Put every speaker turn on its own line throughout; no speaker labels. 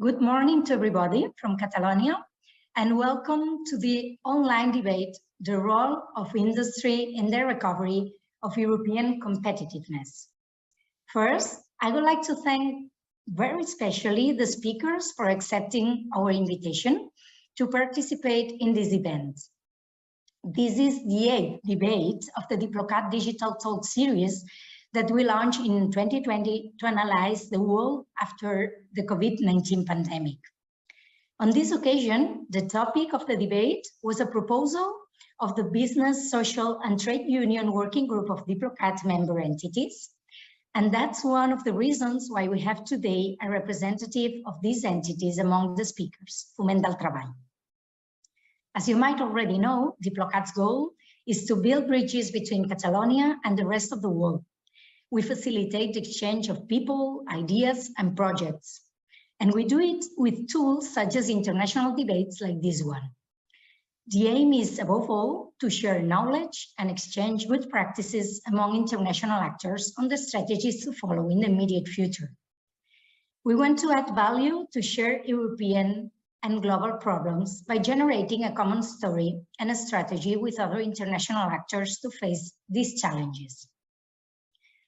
Good morning to everybody from Catalonia, and welcome to the online debate, the role of industry in the recovery of European competitiveness. First, I would like to thank very especially the speakers for accepting our invitation to participate in this event. This is the 8th debate of the DIPLOCAT Digital Talk series that we launched in 2020 to analyze the world after the COVID-19 pandemic. On this occasion, the topic of the debate was a proposal of the Business, Social and Trade Union Working Group of DIPLOCAT member entities. And that's one of the reasons why we have today a representative of these entities among the speakers, Foment del Treball. As you might already know, DIPLOCAT's goal is to build bridges between Catalonia and the rest of the world. We facilitate the exchange of people, ideas, and projects. And we do it with tools such as international debates like this one. The aim is, above all, to share knowledge and exchange good practices among international actors on the strategies to follow in the immediate future. We want to add value to share European and global problems by generating a common story and a strategy with other international actors to face these challenges.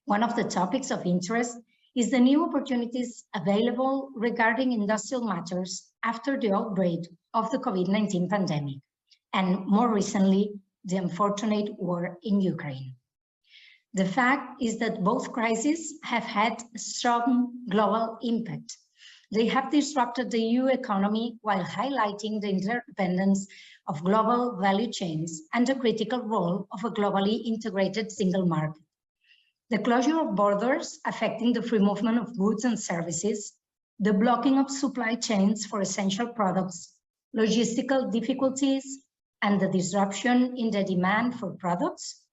One of the topics of interest is the new opportunities available regarding industrial matters after the outbreak of the COVID-19 pandemic, and more recently, the unfortunate war in Ukraine. The fact is that both crises have had a strong global impact. They have disrupted the EU economy while highlighting the interdependence of global value chains and the critical role of a globally integrated single market. The closure of borders affecting the free movement of goods and services, the blocking of supply chains for essential products, logistical difficulties, and the disruption in the demand for products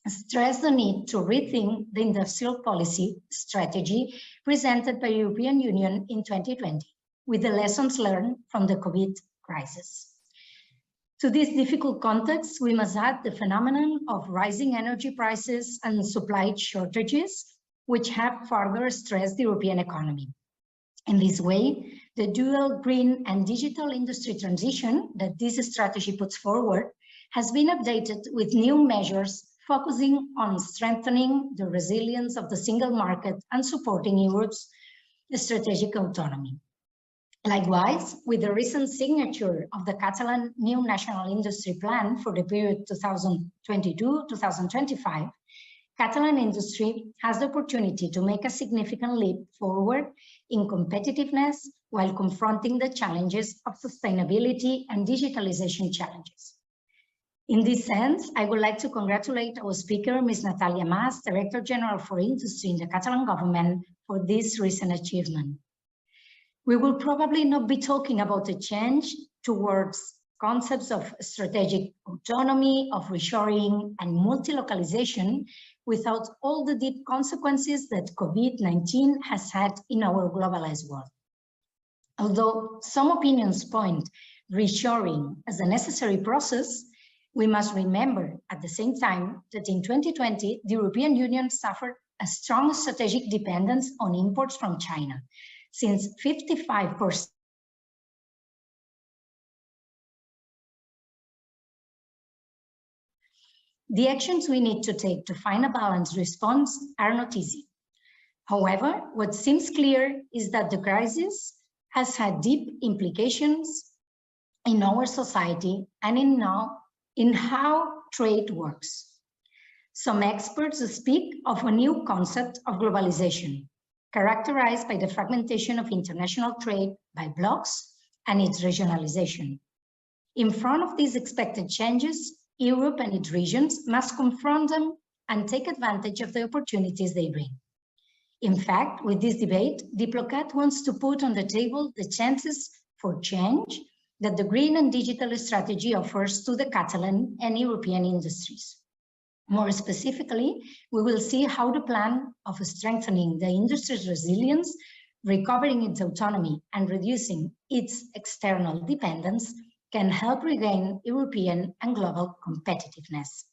stress the need to rethink the industrial policy strategy presented by the European Union in 2020, with the lessons learned from the COVID crisis. To this difficult context, we must add the phenomenon of rising energy prices and supply shortages, which have further stressed the European economy. In this way, the dual green and digital industry transition that this strategy puts forward has been updated with new measures focusing on strengthening the resilience of the single market and supporting Europe's strategic autonomy. Likewise, with the recent signature of the Catalan new National Industry Plan for the period 2022-2025, Catalan industry has the opportunity to make a significant leap forward in competitiveness while confronting the challenges of sustainability and digitalization challenges. In this sense, I would like to congratulate our speaker, Ms. Natàlia Mas, Director General for Industry in the Catalan government, for this recent achievement. We will probably not be talking about a change towards concepts of strategic autonomy, of reshoring and multilocalization without all the deep consequences that COVID-19 has had in our globalized world. Although some opinions point reshoring as a necessary process, we must remember at the same time that in 2020, the European Union suffered a strong strategic dependence on imports from China, since 55%. The actions we need to take to find a balanced response are not easy. However, what seems clear is that the crisis has had deep implications in our society and in how trade works. Some experts speak of a new concept of globalization, characterized by the fragmentation of international trade by blocs and its regionalization. In front of these expected changes, Europe and its regions must confront them and take advantage of the opportunities they bring. In fact, with this debate, DIPLOCAT wants to put on the table the chances for change that the green and digital strategy offers to the Catalan and European industries. More specifically, we will see how the plan of strengthening the industry's resilience, recovering its autonomy, and reducing its external dependence can help regain European and global competitiveness.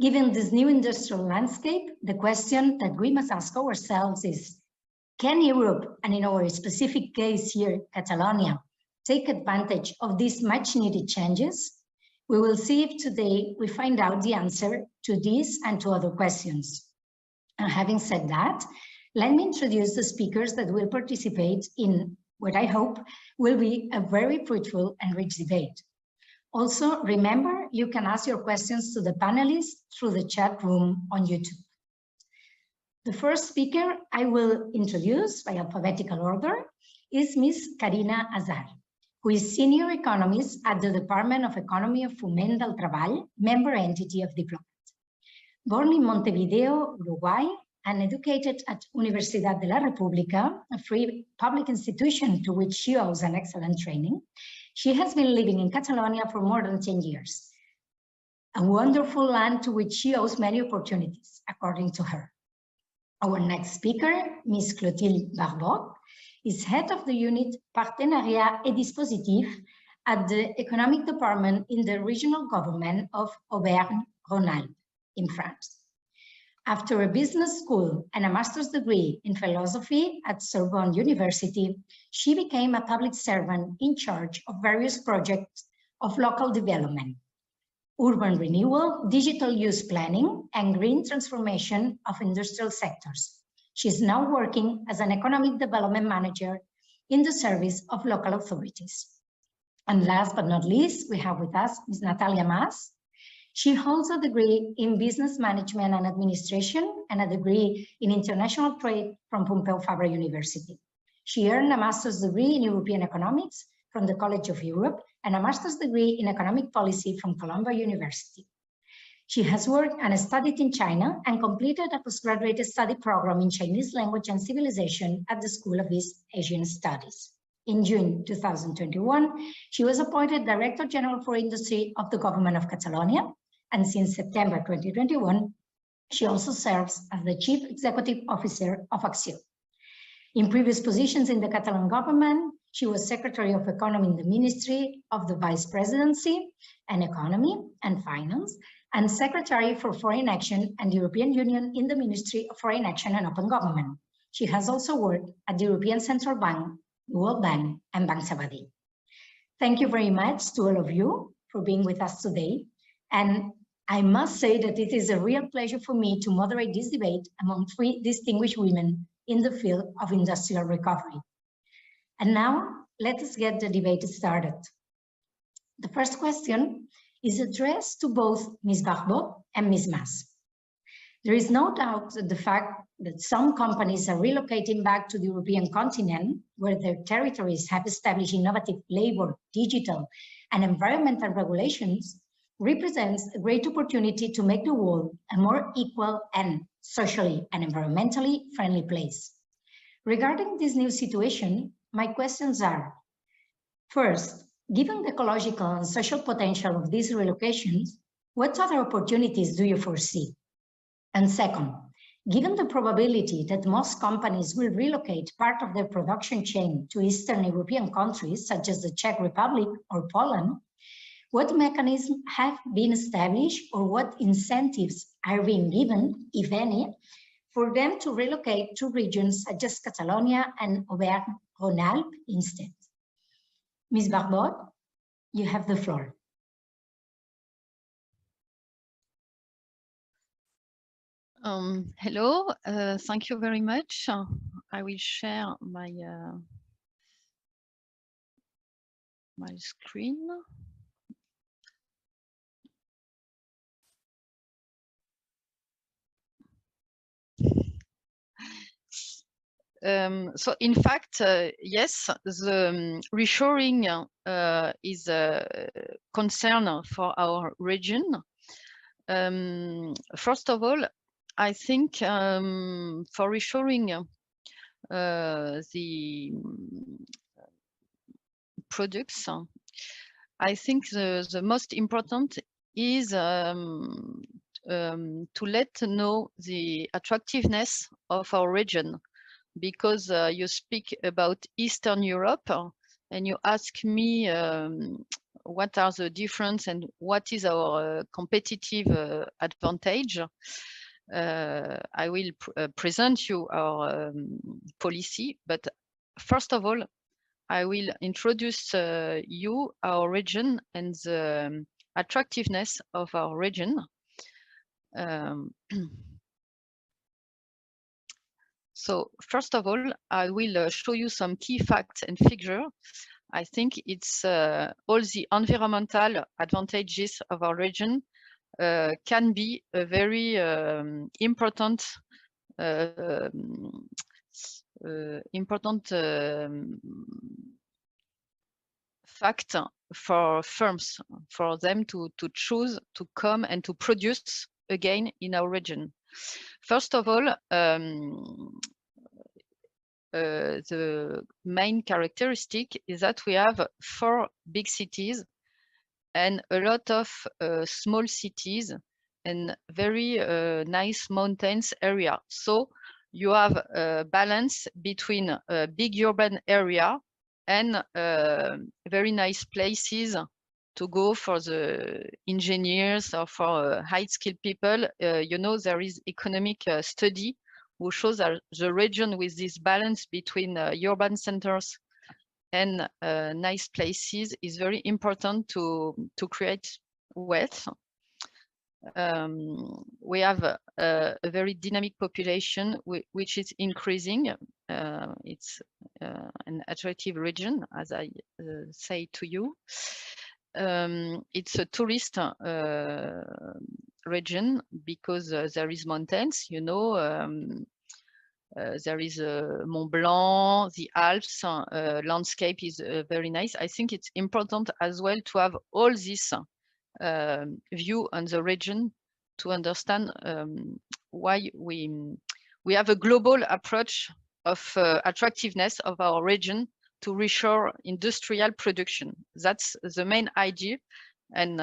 Given this new industrial landscape, the question that we must ask ourselves is, Can Europe, and in our specific case here, Catalonia, take advantage of these much needed changes? We will see if today we find out the answer to these and to other questions. And having said that, let me introduce the speakers that will participate in what I hope will be a very fruitful and rich debate. Also, remember, you can ask your questions to the panelists through the chat room on YouTube. The first speaker I will introduce by alphabetical order is Ms. Karina Azar, who is Senior Economist at the Department of Economy of Foment del Treball, member entity of DIPLOCAT. Born in Montevideo, Uruguay, and educated at Universidad de la República, a free public institution to which she owes an excellent training, she has been living in Catalonia for more than 10 years, a wonderful land to which she owes many opportunities, according to her. Our next speaker, Ms. Clotilde Barbot, is head of the unit Partenariat et Dispositifs at the Economic Department in the Regional Government of Auvergne-Rhône-Alpes in France. After a business school and a master's degree in philosophy at Sorbonne University, she became a public servant in charge of various projects of local development, urban renewal, digital use planning, and green transformation of industrial sectors. She is now working as an economic development manager in the service of local authorities. And last but not least, we have with us Ms. Natàlia Mas. She holds a degree in business management and administration and a degree in international trade from Pompeu Fabra University. She earned a master's degree in European economics from the College of Europe and a master's degree in economic policy from Columbia University. She has worked and studied in China and completed a postgraduate study program in Chinese language and civilization at the School of East Asian Studies. In June 2021, she was appointed Director General for Industry of the Government of Catalonia, and since September 2021, she also serves as the Chief Executive Officer of Acció. In previous positions in the Catalan government, she was Secretary of Economy in the Ministry of the Vice Presidency and Economy and Finance, and Secretary for Foreign Action and the European Union in the Ministry of Foreign Action and Open Government. She has also worked at the European Central Bank, the World Bank, and Banc Sabadell. Thank you very much to all of you for being with us today. And I must say that it is a real pleasure for me to moderate this debate among three distinguished women in the field of industrial recovery. And now, let us get the debate started. The first question is addressed to both Ms. Barbot and Ms. Mas. There is no doubt that the fact that some companies are relocating back to the European continent, where their territories have established innovative labor, digital, and environmental regulations, represents a great opportunity to make the world a more equal and socially and environmentally friendly place. Regarding this new situation, my questions are, first, given the ecological and social potential of these relocations, what other opportunities do you foresee? And second, given the probability that most companies will relocate part of their production chain to Eastern European countries, such as the Czech Republic or Poland, what mechanisms have been established or what incentives are being given, if any, for them to relocate to regions such as Catalonia and Auvergne-Rhône-Alpes instead? Ms. Barbot, you have the floor.
Hello, thank you very much. I will share my my screen. So in fact, yes, the reshoring is a concern for our region. First of all, I think for reshoring the products, I think the most important is to let know the attractiveness of our region, because you speak about Eastern Europe and you ask me what are the difference and what is our competitive advantage. I will present you our policy, but first of all, I will introduce you our region and the attractiveness of our region. So first of all, I will show you some key facts and figures. I think it's all the environmental advantages of our region can be a very important fact for firms, for them to choose to come and to produce again in our region. First of all, the main characteristic is that we have 4 big cities and a lot of small cities and very nice mountains area. So you have a balance between a big urban area and very nice places to go for the engineers or for high-skilled people. You know, there is economic study who shows that the region with this balance between urban centers and nice places is very important to create wealth. We have a very dynamic population which is increasing. It's an attractive region, as I say to you. It's a tourist region because there is mountains, you know. There is Mont Blanc, the Alps, landscape is very nice. I think it's important as well to have all this view on the region to understand why we have a global approach of attractiveness of our region to reshore industrial production. That's the main idea, and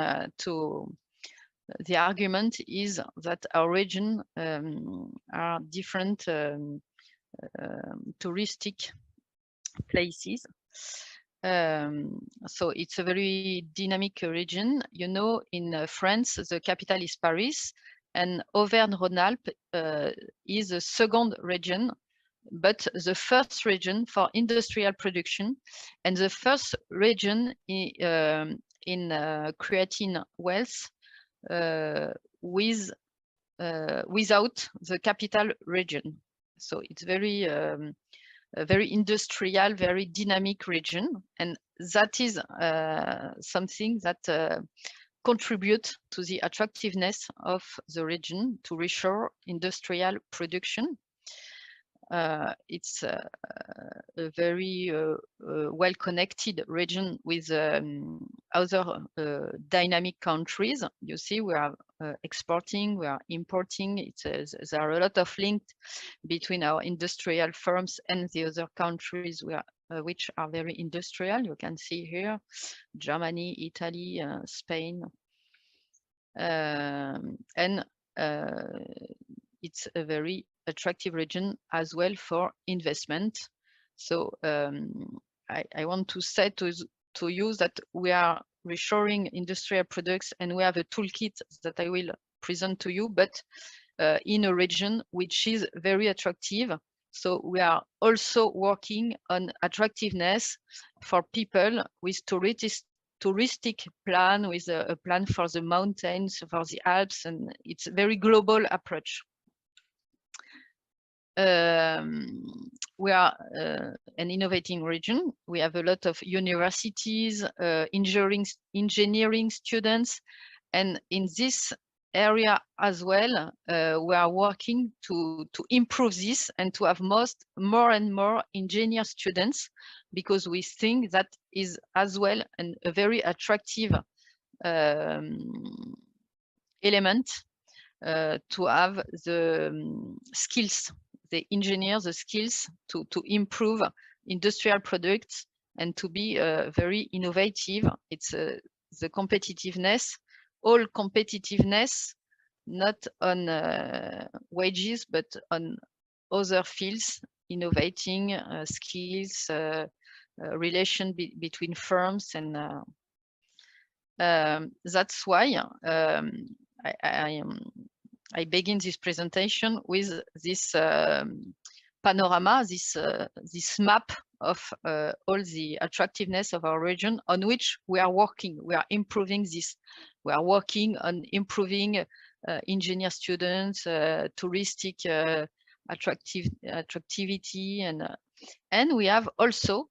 the argument is that our region are different touristic places. So it's a very dynamic region. You know, in France, the capital is Paris, and Auvergne-Rhône-Alpes is the second region, but the first region for industrial production, and the first region in creating wealth without the capital region. So it's very a very industrial, very dynamic region, and that is something that contribute to the attractiveness of the region to reshore industrial production. It's a very well-connected region with other dynamic countries. You see, we are exporting, we are importing. There are a lot of links between our industrial firms and the other countries which are very industrial. You can see here, Germany, Italy, Spain. And it's a very attractive region as well for investment. So I want to say to you that we are reshoring industrial products, and we have a toolkit that I will present to you, but in a region which is very attractive. So we are also working on attractiveness for people with touristic plan, with a plan for the mountains, for the Alps, and it's a very global approach. We are an innovating region. We have a lot of universities, engineering students, and in this area as well, we are working to improve this and to have more and more engineer students, because we think that is as well a very attractive element to have the skills, the engineers, the skills to improve industrial products and to be very innovative. It's the competitiveness, all competitiveness, not on wages, but on other fields, innovating skills, relation between firms, and that's why I begin this presentation with this panorama, this map of all the attractiveness of our region on which we are working. We are improving this. We are working on improving engineer students, touristic attractivity, and we have also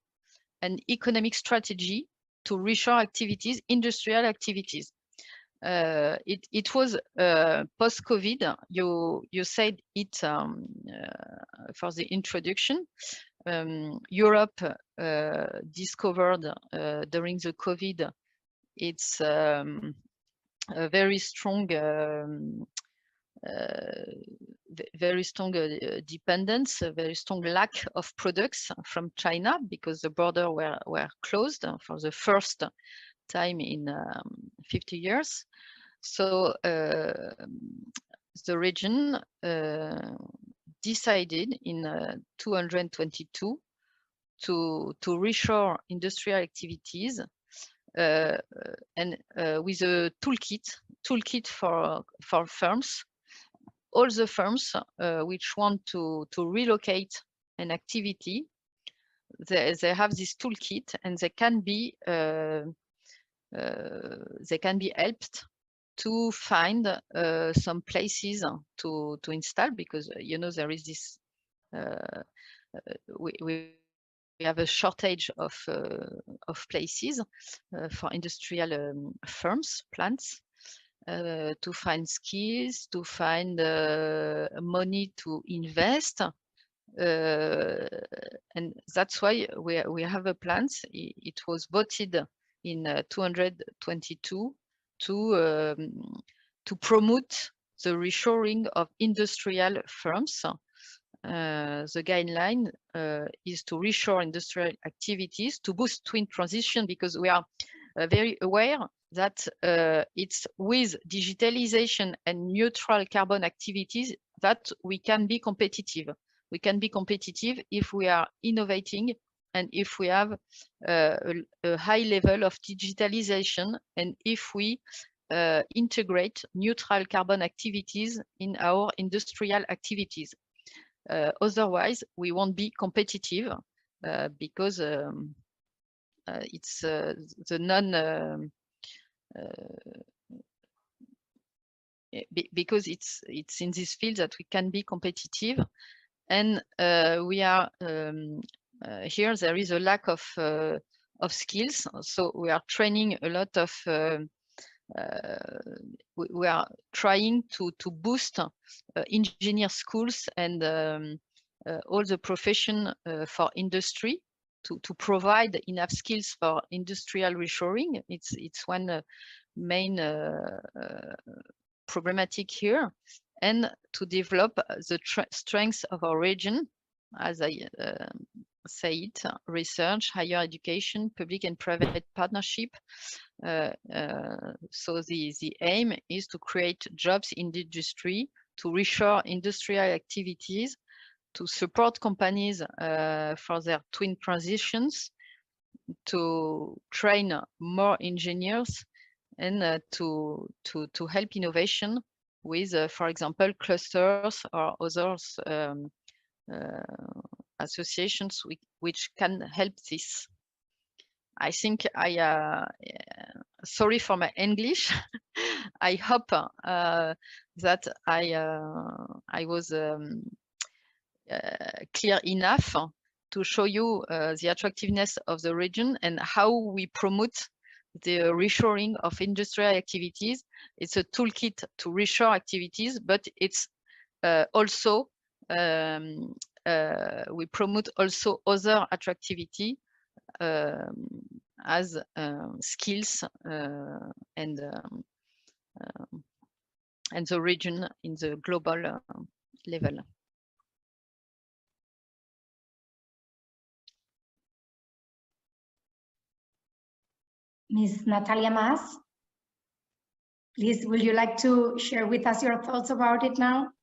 an economic strategy to reshore activities, industrial activities. It was post-COVID. You said it for the introduction. Europe discovered during the COVID its a very strong dependence, a very strong lack of products from China because the border were closed for the first time in 50 years. So the region decided in 222 to reshore industrial activities and with a toolkit for firms. All the firms which want to relocate an activity, they have this toolkit, and they can be helped to find some places to install, because you know there is this we have a shortage of places for industrial firms, plants, to find skills, to find money to invest. And that's why we have a plan. It was voted in 222 to promote the reshoring of industrial firms. The guideline is to reshore industrial activities to boost twin transition, because we are very aware that it's with digitalization and neutral carbon activities that we can be competitive. We can be competitive if we are innovating and if we have a high level of digitalization, and if we integrate neutral carbon activities in our industrial activities. Otherwise, we won't be competitive because it's the non because it's in this field that we can be competitive, and we are here. There is a lack of skills, so we are training a lot of. We are trying to boost engineer schools and all the profession for industry to provide enough skills for industrial reshoring. It's one main problematic here, and to develop the strengths of our region, as I say it, research, higher education, public and private partnership. So the aim is to create jobs in the industry, to reshore industrial activities, to support companies for their twin transitions, to train more engineers, and to help innovation with, for example, clusters or others associations which can help this. I think sorry for my English. I hope that I was clear enough to show you the attractiveness of the region and how we promote the reshoring of industrial activities. It's a toolkit to reshore activities, but it's also we promote also other attractivity as skills and the region in the global level.
Ms. Natàlia Mas, please, would you like to share with us your thoughts about it now?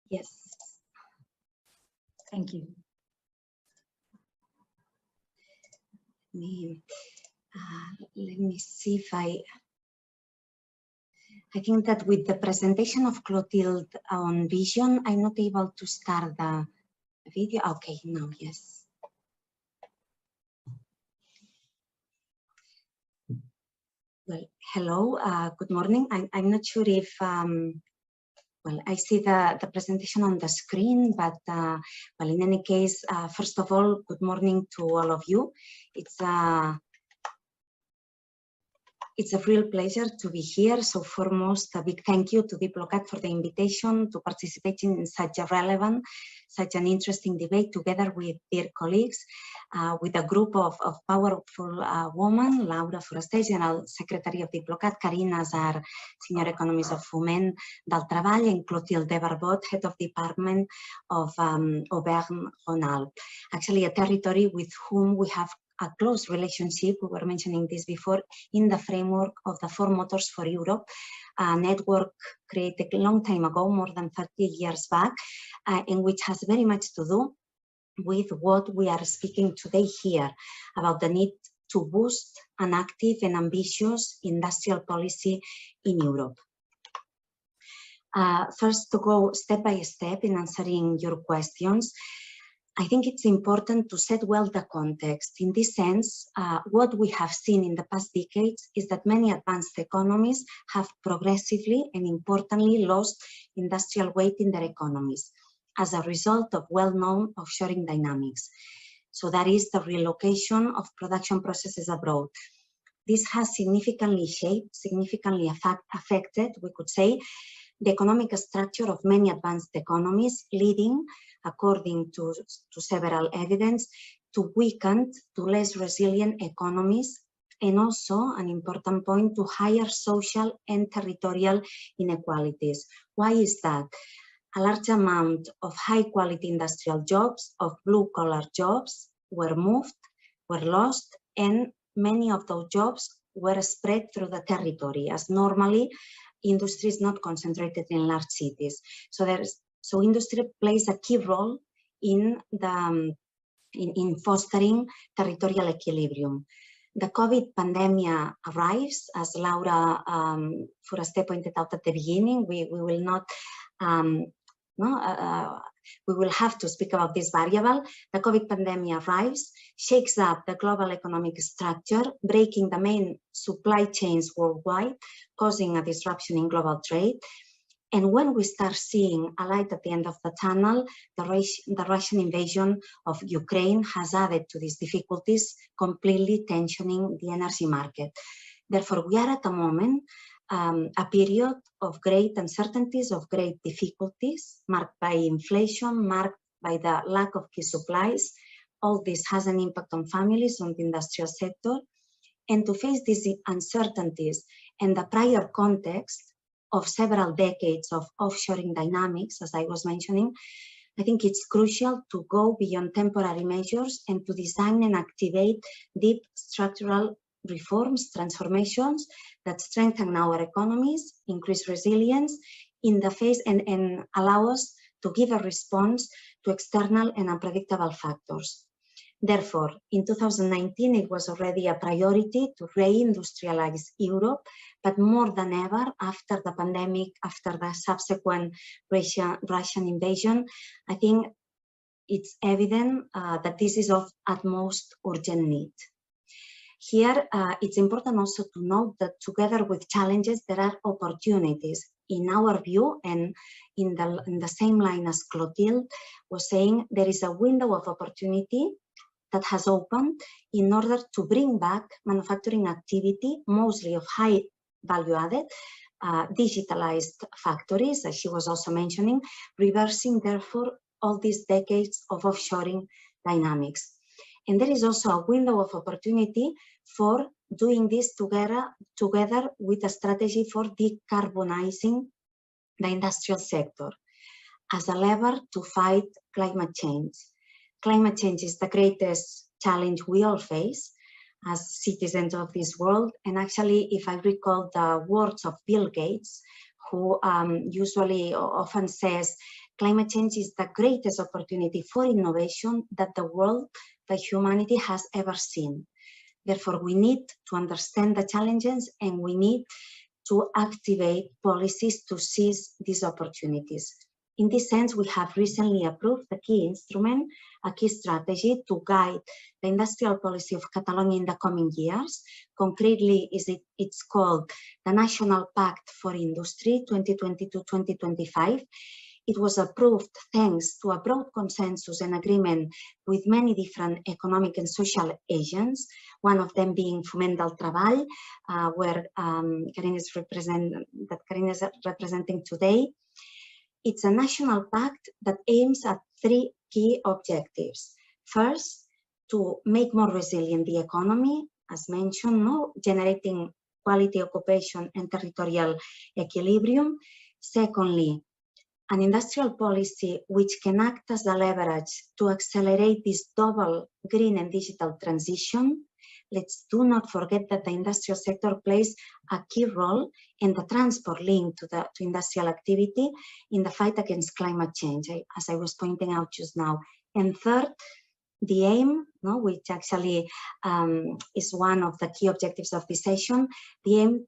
Yes. Thank you.
Let me see if I I think that with the presentation of Clotilde on vision, I'm not able to start the video. Okay, now, yes. Well, hello, good morning. I'm not sure if, well, I see the presentation on the screen, but well, in any case, first of all, good morning to all of you. It's a real pleasure to be here. So foremost, a big thank you to DIPLOCAT for the invitation to participate in such a relevant, such an interesting debate together with dear colleagues, with a group of powerful women, Laura Foraster, General Secretary of DIPLOCAT, Karina Azar, Senior Economist of Foment del Treball, and Clotilde Barbot, Head of Department of Auvergne-Rhône-Alpes. Actually, a territory with whom we have a close relationship, we were mentioning this before, in the framework of the Four Motors for Europe, a network created a long time ago, more than 30 years back, and which has very much to do with what we are speaking today here, about the need to boost an active and ambitious industrial policy in Europe. First, to go step by step in answering your questions, I think it's important to set well the context. In this sense, what we have seen in the past decades is that many advanced economies have progressively and importantly lost industrial weight in their economies as a result of well-known offshoring dynamics. So that is the relocation of production processes abroad. This has significantly shaped, significantly affected, we could say, the economic structure of many advanced economies, leading, according to several evidence, to weakened, to less resilient economies, and also, an important point, to higher social and territorial inequalities. Why is that? A large amount of high-quality industrial jobs, of blue-collar jobs, were moved, were lost, and many of those jobs were spread through the territory, as normally industry is not concentrated in large cities. So industry plays a key role in fostering territorial equilibrium. The COVID pandemic arrives, as Laura Foraster pointed out at the beginning. We will not, we will have to speak about this variable. The COVID pandemic arrives, shakes up the global economic structure, breaking the main supply chains worldwide, causing a disruption in global trade. And when we start seeing a light at the end of the tunnel, the Russian invasion of Ukraine has added to these difficulties, completely tensioning the energy market. Therefore, we are at a moment, a period of great uncertainties, of great difficulties, marked by inflation, marked by the lack of key supplies. All this has an impact on families, on the industrial sector. And to face these uncertainties and the prior context of several decades of offshoring dynamics, as I was mentioning, I think it's crucial to go beyond temporary measures and to design and activate deep structural reforms, transformations that strengthen our economies, increase resilience in the face, and allow us to give a response to external and unpredictable factors. Therefore, in 2019, it was already a priority to reindustrialize Europe, but more than ever, after the pandemic, after the subsequent Russian invasion, I think it's evident that this is of utmost urgent need. Here, it's important also to note that together with challenges, there are opportunities. In our view, and in the same line as Clotilde was saying, there is a window of opportunity that has opened in order to bring back manufacturing activity, mostly of high value added, digitalized factories, as she was also mentioning, reversing therefore all these decades of offshoring dynamics. And there is also a window of opportunity for doing this together with a strategy for decarbonizing the industrial sector as a lever to fight climate change. Climate change is the greatest challenge we all face as citizens of this world. And actually, if I recall the words of Bill Gates, who usually often says, climate change is the greatest opportunity for innovation that the world, that humanity has ever seen. Therefore, we need to understand the challenges and we need to activate policies to seize these opportunities. In this sense, we have recently approved a key instrument, a key strategy to guide the industrial policy of Catalonia in the coming years. Concretely, it's called the National Pact for Industry 2022-2025. It was approved thanks to a broad consensus and agreement with many different economic and social agents, one of them being Foment del Treball, where Karina is representing today. It's a national pact that aims at three key objectives. First, to make more resilient the economy, as mentioned, generating quality occupation and territorial equilibrium. Secondly, an industrial policy which can act as a leverage to accelerate this double green and digital transition. Let's do not forget that the industrial sector plays a key role in the transport link to industrial activity in the fight against climate change, as I was pointing out just now. And third, the aim, which actually is one of the key objectives of this session, the aim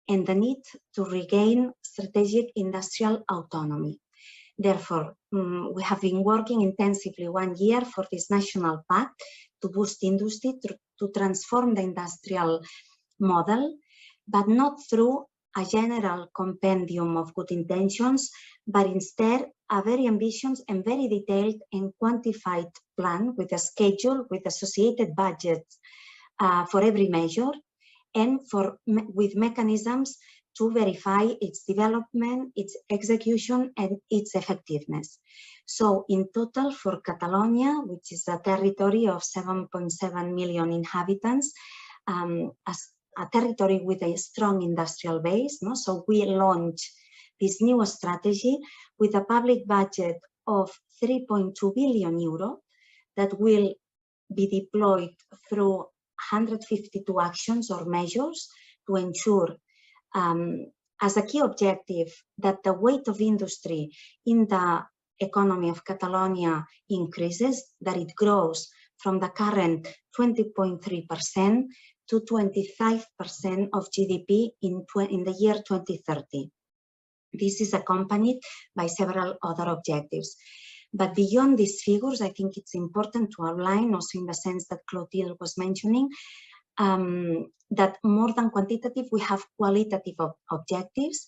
and the need to regain strategic industrial autonomy. Therefore, we have been working intensively 1 year for this national pact to boost industry, to transform the industrial model, but not through a general compendium of good intentions, but instead a very ambitious and very detailed and quantified plan with a schedule, with associated budgets for every measure, and with mechanisms to verify its development, its execution, and its effectiveness. So in total for Catalonia, which is a territory of 7.7 million inhabitants, as a territory with a strong industrial base, so we launched this new strategy with a public budget of 3.2 billion euro that will be deployed through 152 actions or measures to ensure as a key objective that the weight of industry in the economy of Catalonia increases, that it grows from the current 20.3% to 25% of GDP in the year 2030. This is accompanied by several other objectives. But beyond these figures, I think it's important to outline, also in the sense that Clotilde was mentioning, that more than quantitative, we have qualitative objectives,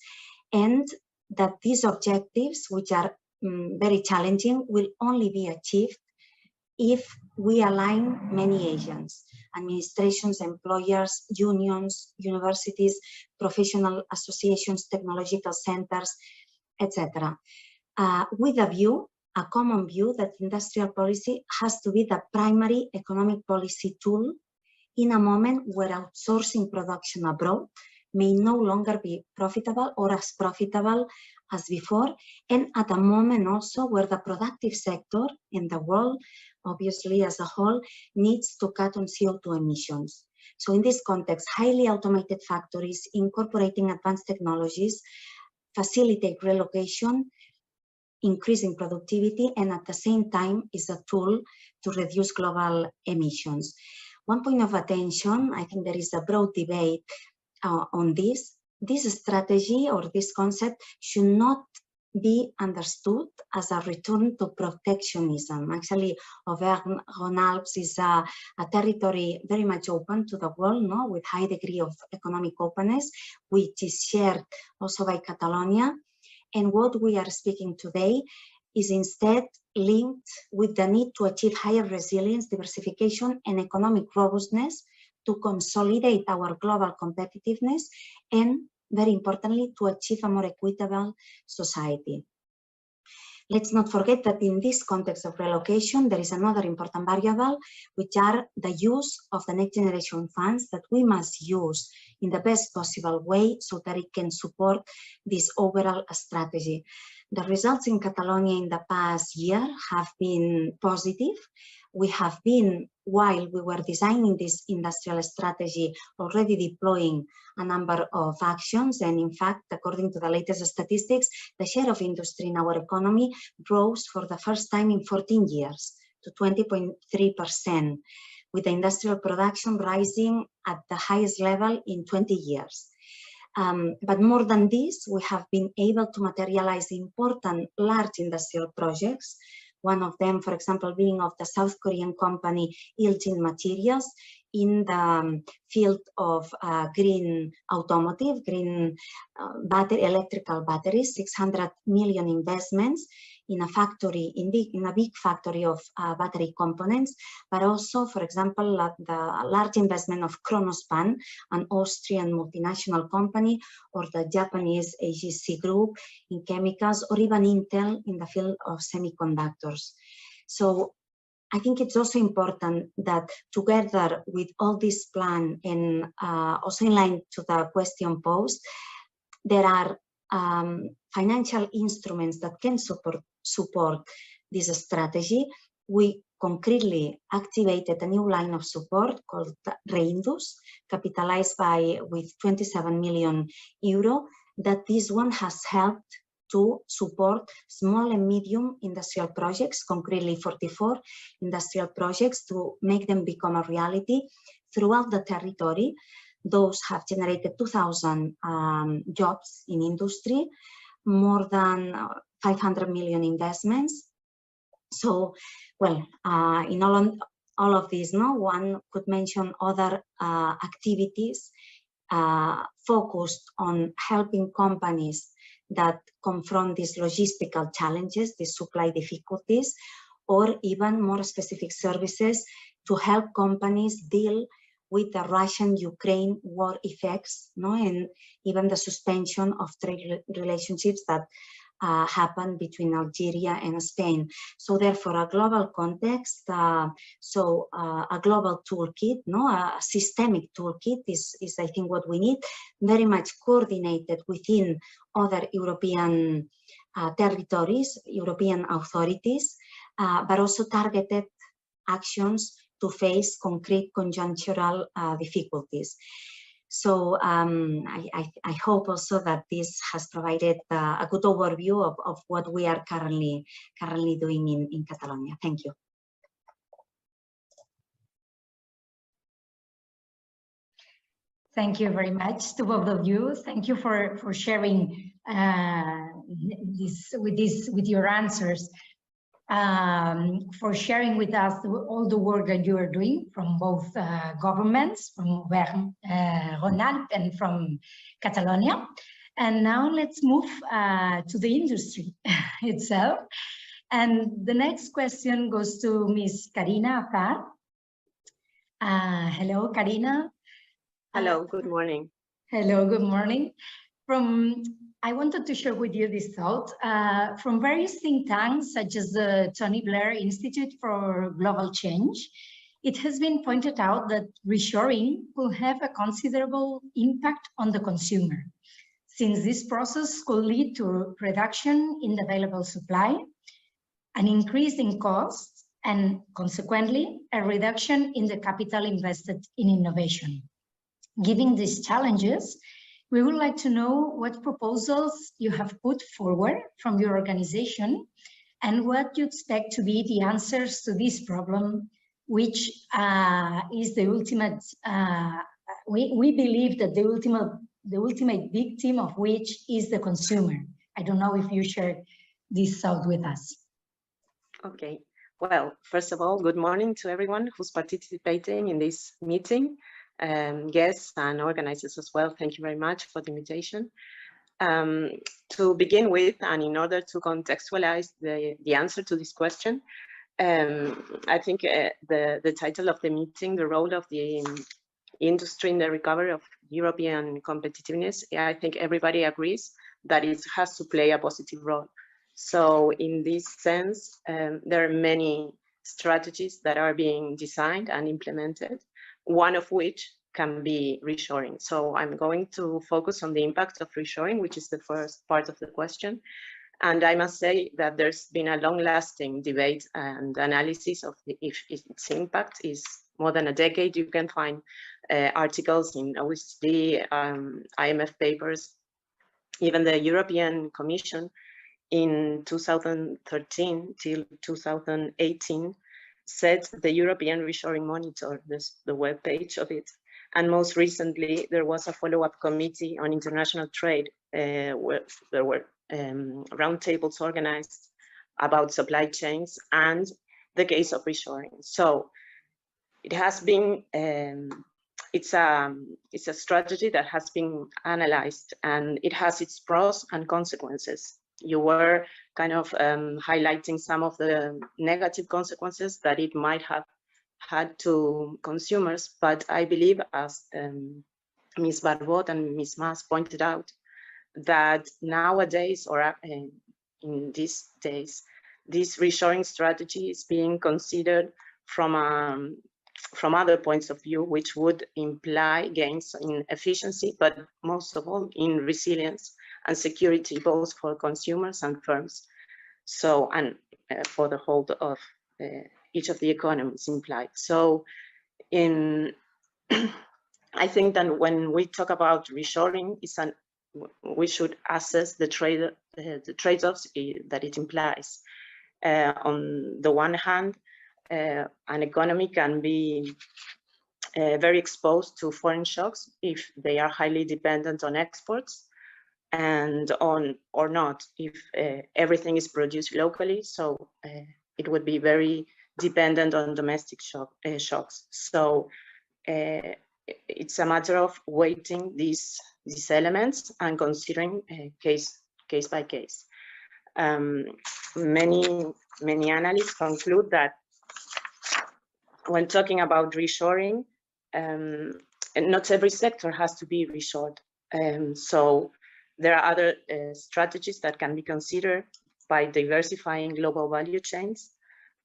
and that these objectives, which are very challenging, will only be achieved if we align many agents, administrations, employers, unions, universities, professional associations, technological centers, etc. With a common view that industrial policy has to be the primary economic policy tool in a moment where outsourcing production abroad may no longer be profitable or as profitable as before, and at a moment also where the productive sector in the world, obviously as a whole, needs to cut on CO2 emissions. So in this context, highly automated factories incorporating advanced technologies facilitate relocation, increasing productivity, and at the same time is a tool to reduce global emissions. One point of attention, I think there is a broad debate on this. This strategy or this concept should not be understood as a return to protectionism. Actually, Auvergne-Rhône-Alpes is a territory very much open to the world, with high degree of economic openness, which is shared also by Catalonia. And what we are speaking today is instead linked with the need to achieve higher resilience, diversification, and economic robustness to consolidate our global competitiveness and, very importantly, to achieve a more equitable society. Let's not forget that in this context of relocation, there is another important variable, which are the use of the next generation funds that we must use in the best possible way so that it can support this overall strategy. The results in Catalonia in the past year have been positive. We have been, while we were designing this industrial strategy, already deploying a number of actions. And in fact, according to the latest statistics, the share of industry in our economy rose for the first time in 14 years to 20.3%, with the industrial production rising at the highest level in 20 years. But more than this, we have been able to materialize important large industrial projects. One of them, for example, being of the South Korean company Ilgin Materials in the field of green automotive, green electrical batteries, 600 million investments in a factory, in a big factory of battery components, but also, for example, the large investment of Kronospan, an Austrian multinational company, or the Japanese AGC group in chemicals, or even Intel in the field of semiconductors. So I think it's also important that together with all this plan and also in line to the question posed, there are financial instruments that can support this strategy. We concretely activated a new line of support called Reindus, capitalized with 27 million euro, that this one has helped to support small and medium industrial projects, concretely 44 industrial projects, to make them become a reality throughout the territory. Those have generated 2,000 jobs in industry, more than 500 million investments. So, well, in all of these, one could mention other activities focused on helping companies that confront these logistical challenges, these supply difficulties, or even more specific services to help companies deal with the Russian-Ukraine war effects, and even the suspension of trade relationships that happened between Algeria and Spain. So therefore, a global context, a global toolkit, a systemic toolkit is I think what we need, very much coordinated within other European territories, European authorities, but also targeted actions to face concrete conjunctural difficulties. So I hope also that this has provided a good overview of what we are currently doing in Catalonia. Thank you.
Thank you very much to both of you. Thank you for sharing with your answers. For sharing with us all the work that you are doing from both governments, from Rhône-Alpes and from Catalonia. And now let's move to the industry itself. And the next question goes to Ms. Karina Azar. Hello, Karina.
Hello, good morning.
Hello, good morning. I wanted to share with you this thought from various think tanks, such as the Tony Blair Institute for Global Change. It has been pointed out that reshoring will have a considerable impact on the consumer, since this process could lead to reduction in the available supply, an increase in costs, and consequently, a reduction in the capital invested in innovation. Given these challenges, we would like to know what proposals you have put forward from your organization and what you expect to be the answers to this problem, which is the ultimate, we believe that the ultimate victim of which is the consumer. I don't know if you share this thought with us.
Okay, well, first of all, good morning to everyone who's participating in this meeting. Guests and organizers as well, thank you very much for the invitation. To begin with, and in order to contextualize the answer to this question, I think the title of the meeting, the role of the industry in the recovery of European competitiveness, I think everybody agrees that it has to play a positive role. So in this sense, there are many strategies that are being designed and implemented, one of which can be reshoring. So I'm going to focus on the impact of reshoring, which is the first part of the question. And I must say that there's been a long-lasting debate and analysis of if its impact is more than a decade. You can find articles in OECD, IMF papers, even the European Commission in 2013 till 2018 said the European Reshoring Monitor, the web page of it, And most recently, there was a follow-up committee on international trade where there were roundtables organized about supply chains and the case of reshoring. So it has been, it's a strategy that has been analyzed, and it has its pros and consequences. You were kind of highlighting some of the negative consequences that it might have had to consumers, but I believe, as Ms. Barbot and Ms. Mas pointed out, that nowadays, or in these days, this reshoring strategy is being considered from other points of view, which would imply gains in efficiency, but most of all in resilience and security, both for consumers and firms. So, and for the whole of each of the economies implied. So I think that when we talk about reshoring, we should assess the trade-offs that it implies. On the one hand, an economy can be very exposed to foreign shocks if they are highly dependent on exports, and or not if everything is produced locally. So it would be very dependent on domestic shocks. So it's a matter of weighting these elements and considering case by case. Many analysts conclude that when talking about reshoring, not every sector has to be reshored. So there are other strategies that can be considered by diversifying global value chains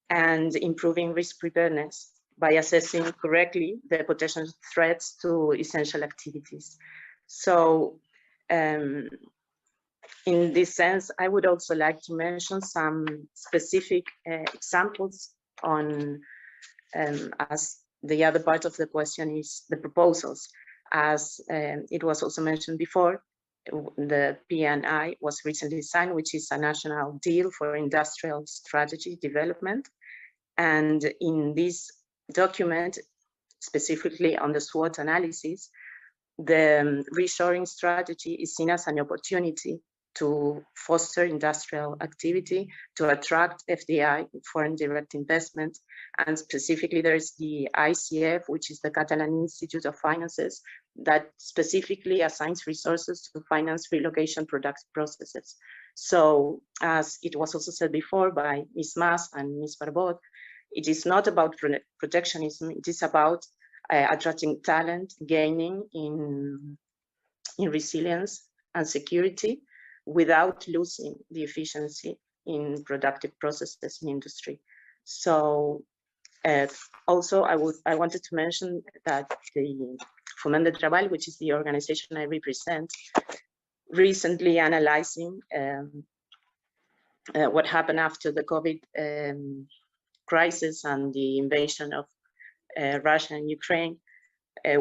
and improving risk preparedness by assessing correctly the potential threats to essential activities. So in this sense, I would also like to mention some specific examples on, as the other part of the question is the proposals. As it was also mentioned before, the PNI was recently signed, which is a national deal for industrial strategy development. And in this document, specifically on the SWOT analysis, the reshoring strategy is seen as an opportunity to foster industrial activity, to attract FDI, foreign direct investment. And specifically, there's the ICF, which is the Catalan Institute of Finances, that specifically assigns resources to finance relocation product processes. So, as it was also said before by Ms. Mas and Ms. Barbot, it is not about protectionism, it is about attracting talent, gaining in resilience and security, without losing the efficiency in productive processes in industry. So also I wanted to mention that the Foment del Treball, which is the organization I represent, recently analyzing what happened after the COVID crisis and the invasion of Russia and Ukraine.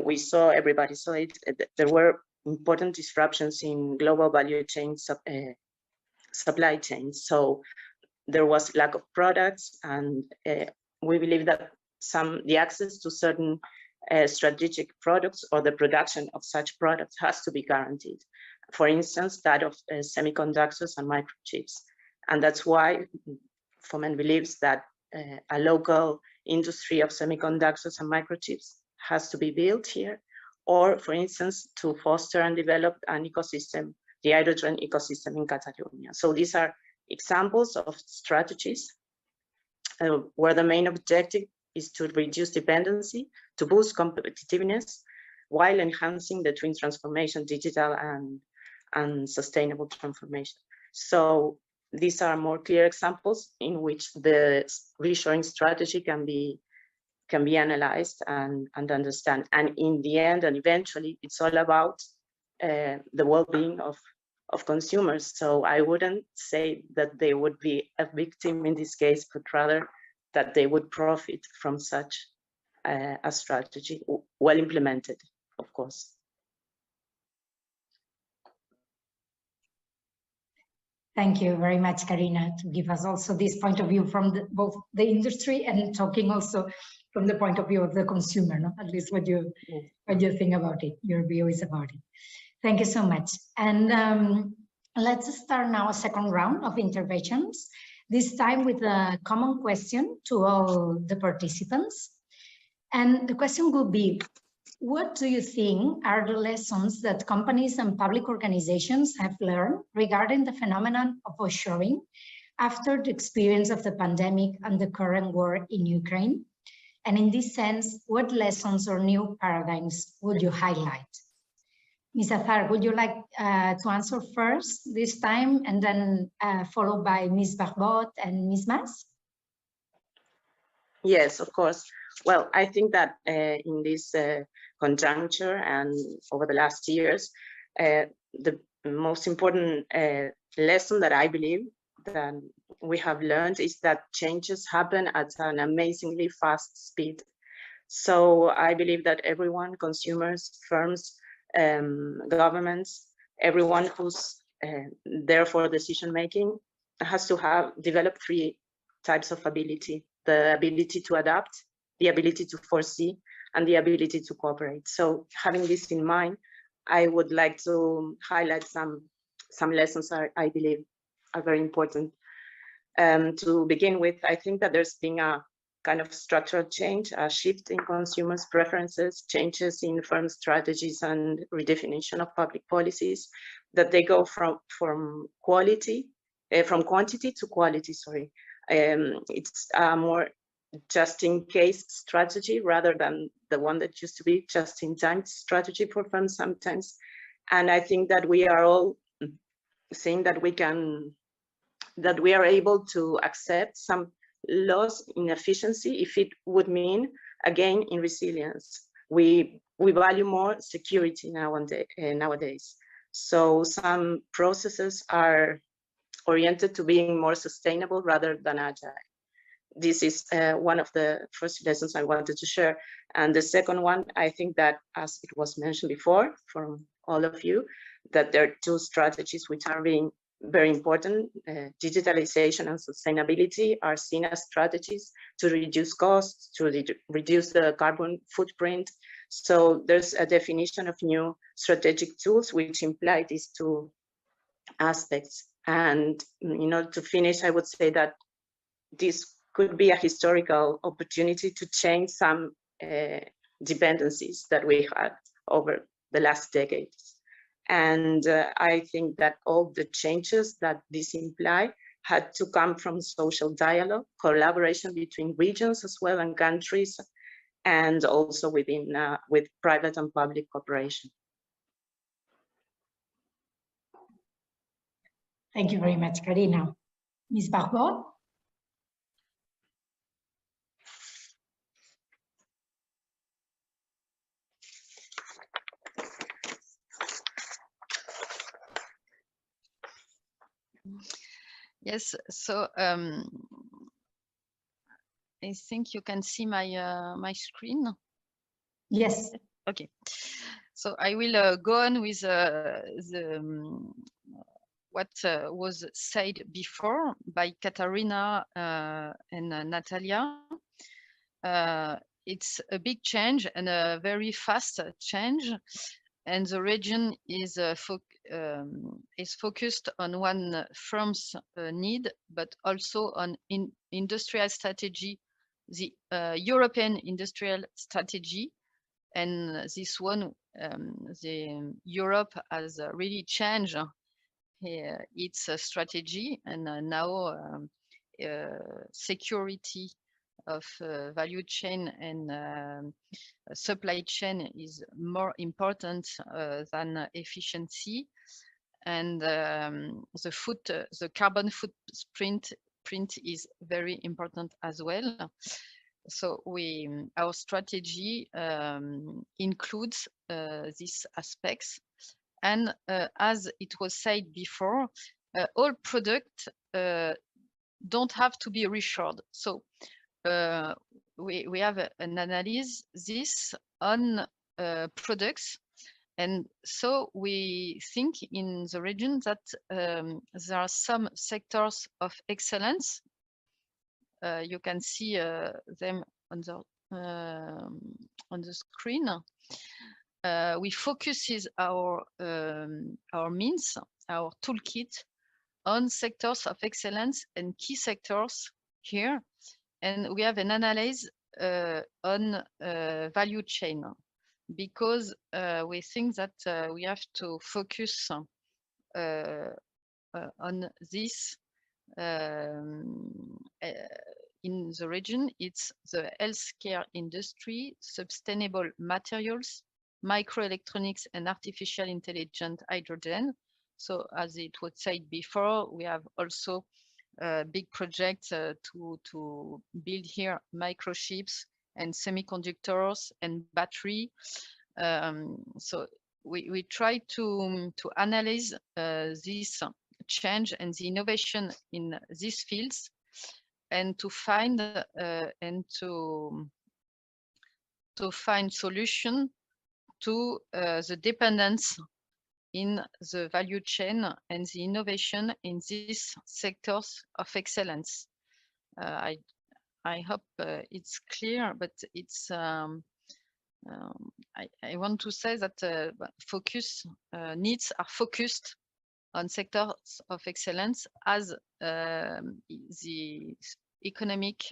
We saw, everybody saw it, there were important disruptions in global value chains, supply chains. So there was lack of products, and we believe that the access to certain strategic products or the production of such products has to be guaranteed. For instance, that of semiconductors and microchips. And that's why Foment believes that a local industry of semiconductors and microchips has to be built here, or for instance, to foster and develop an ecosystem, the hydrogen ecosystem in Catalonia. So these are examples of strategies where the main objective is to reduce dependency, to boost competitiveness, while enhancing the twin transformation, digital and sustainable transformation. So these are more clear examples in which the reshoring strategy can be analyzed and understand. And in the end, and eventually, it's all about the well-being of consumers. So I wouldn't say that they would be a victim in this case, but rather that they would profit from such a strategy, well implemented, of course.
Thank you very much, Karina, to give us also this point of view from both the industry and talking also from the point of view of the consumer, no? At least what you think about it, your view is about it. Thank you so much. And let's start now a second round of interventions, this time with a common question to all the participants. And the question will be, what do you think are the lessons that companies and public organizations have learned regarding the phenomenon of offshoring after the experience of the pandemic and the current war in Ukraine? And in this sense, what lessons or new paradigms would you highlight? Ms. Azar, would you like to answer first this time, and then followed by Ms. Barbot and Ms. Mas?
Yes, of course. Well, I think that in this conjuncture and over the last years, the most important lesson that I believe that we have learned is that changes happen at an amazingly fast speed. So I believe that everyone, consumers, firms, governments, everyone who's there for decision making has to have developed three types of ability: the ability to adapt, the ability to foresee, and the ability to cooperate. So having this in mind, I would like to highlight some lessons I believe are very important. To begin with, I think that there's been a kind of structural change, a shift in consumers' preferences, changes in firm strategies, and redefinition of public policies, that they go from quantity to quality. Sorry, it's a more just-in-case strategy rather than the one that used to be just-in-time strategy for firms sometimes. And I think that we are all seeing that we are able to accept some loss in efficiency if it would mean a gain in resilience. We value more security nowadays. So some processes are oriented to being more sustainable rather than agile. This is one of the first lessons I wanted to share. And the second one, I think that, as it was mentioned before from all of you, that there are two strategies which are being very important. Digitalization and sustainability are seen as strategies to reduce costs, to reduce the carbon footprint. So there's a definition of new strategic tools which imply these two aspects. And to finish, I would say that this could be a historical opportunity to change some dependencies that we had over the last decades. And I think that all the changes that this imply had to come from social dialogue, collaboration between regions as well and countries, and also within with private and public cooperation.
Thank you very much, Karina. Ms. Barbot?
Yes, so I think you can see my my screen.
Yes.
Okay, so I will go on with what was said before by Katarina and Natàlia. It's a big change and a very fast change, and the region is focused on one firm's need, but also on industrial strategy, the European industrial strategy. And this one, the Europe has really changed its strategy, and now security of value chain and supply chain is more important than efficiency, and the carbon footprint is very important as well. So our strategy includes these aspects, and as it was said before, all products don't have to be reshored. So we have an analysis this on products, and so we think in the region that there are some sectors of excellence. You can see them on the on the screen. We focuses our means, our toolkit, on sectors of excellence and key sectors here, and we have an analysis on value chain, because we think that we have to focus on this in the region. It's the healthcare industry, sustainable materials, microelectronics, and artificial intelligent hydrogen. So as it was said before, we have also a big project to build here microchips and semiconductors and battery. So we try to analyze this change and the innovation in these fields, and to find solution to the dependence in the value chain and the innovation in these sectors of excellence. I hope it's clear, but it's I want to say that focus needs are focused on sectors of excellence, as the economic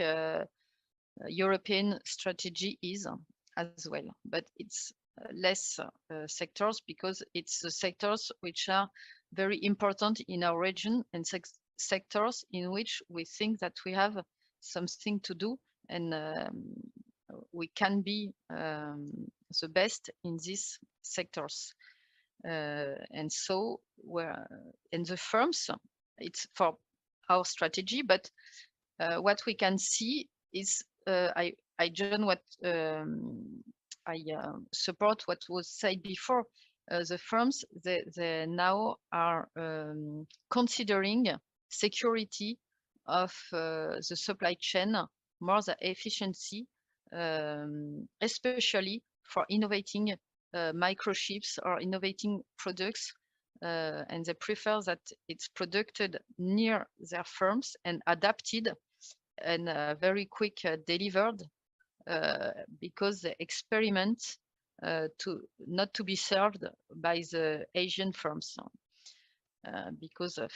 European strategy is as well, but it's less sectors, because it's the sectors which are very important in our region, and sectors in which we think that we have something to do, and we can be the best in these sectors. And so we're in the firms, it's for our strategy, but what we can see is I join what I support what was said before. The firms, they now are considering security of the supply chain more than efficiency, especially for innovating microchips or innovating products, and they prefer that it's produced near their firms and adapted and very quick delivered, because they experiment not to be served by the Asian firms, because of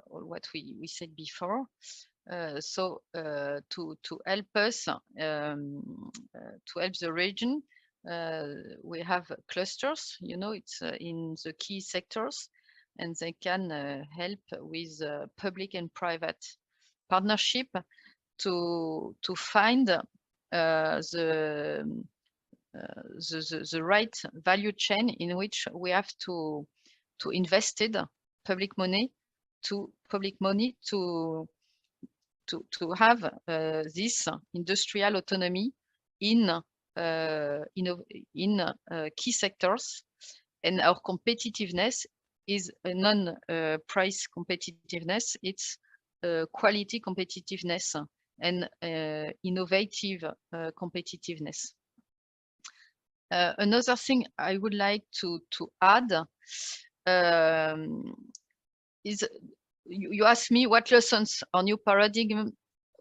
all what we said before. So to help us, to help the region, we have clusters, you know, it's in the key sectors, and they can help with public and private partnership to find the right value chain in which we have to invest public money to have this industrial autonomy in key sectors. And our competitiveness is a non-price competitiveness, it's quality competitiveness and innovative competitiveness. Another thing I would like to add is, you asked me what lessons or new paradigm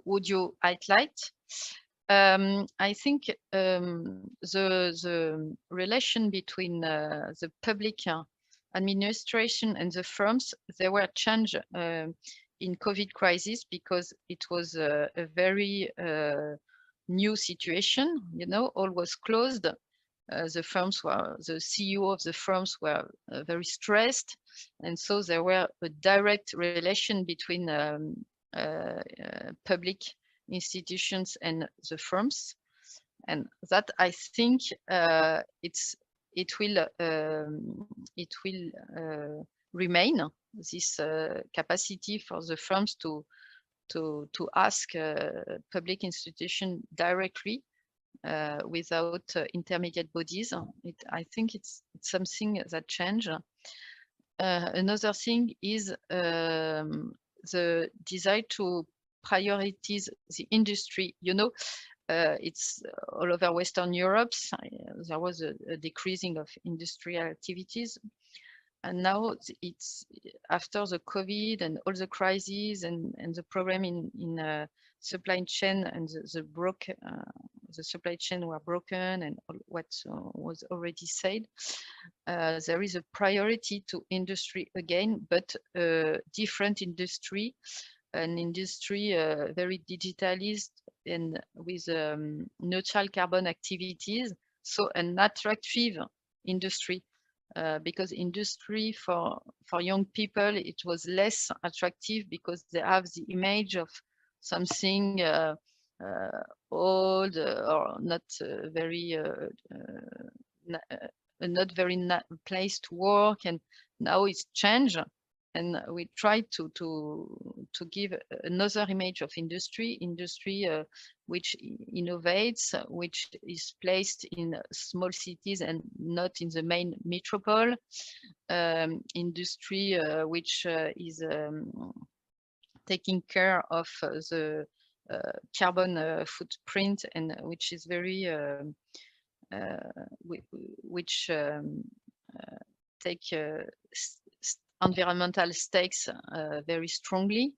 would you highlight. I think the relation between the public administration and the firms, they were changed in COVID crisis, because it was a very new situation. You know, all was closed. The CEO of the firms were very stressed, and so there were a direct relation between public institutions and the firms, and that I think it will remain, this capacity for the firms to ask public institution directly without intermediate bodies. I think it's something that changed. Another thing is the desire to prioritize the industry. You know, it's all over Western Europe. There was a decreasing of industrial activities, And now it's after the COVID and all the crises and the problem in supply chain and the supply chain were broken and all what was already said. There is a priority to industry again, but different industry, an industry very digitalized and with neutral carbon activities. So an attractive industry. Because industry for young people, it was less attractive because they have the image of something old or not very not very place to work, and now it's changed, and we try to give another image of industry which innovates, which is placed in small cities and not in the main metropole. Industry which is taking care of the carbon footprint, and which is very which take environmental stakes very strongly.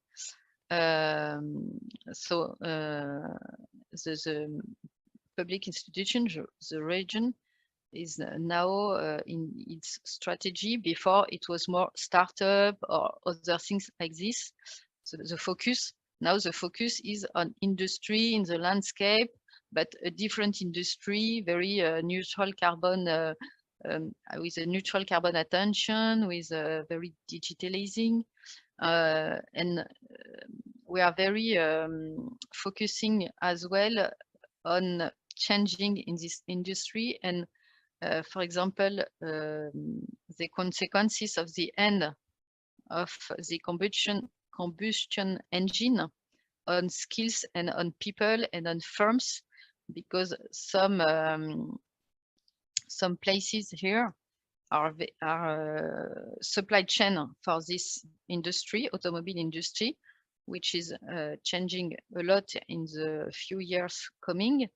So the public institution, the region, is now in its strategy. Before it was more startup or other things like this. So the focus is on industry in the landscape, but a different industry, very neutral carbon. With a neutral carbon attention, with very digitalizing, and we are very focusing as well on changing in this industry. And for example, the consequences of the end of the combustion engine on skills and on people and on firms, because some places here are supply chain for this industry, automobile industry, which is changing a lot in the few years coming.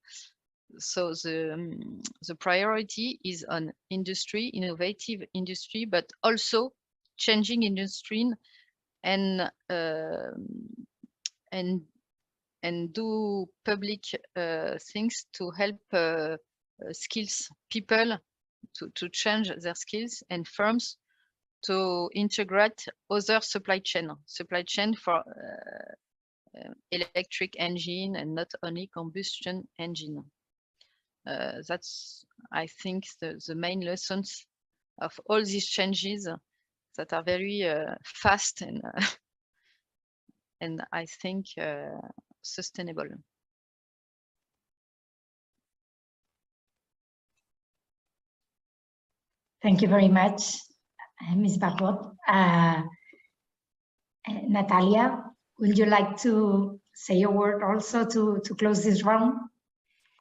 So the priority is on industry, innovative industry, but also changing industry and do public things to help skills people to change their skills, and firms to integrate other supply chain for electric engine and not only combustion engine. That's, I think, the main lessons of all these changes that are very fast and I think sustainable.
Thank you very much, Ms. Barbot. Natàlia, would you like to say a word also to close this round,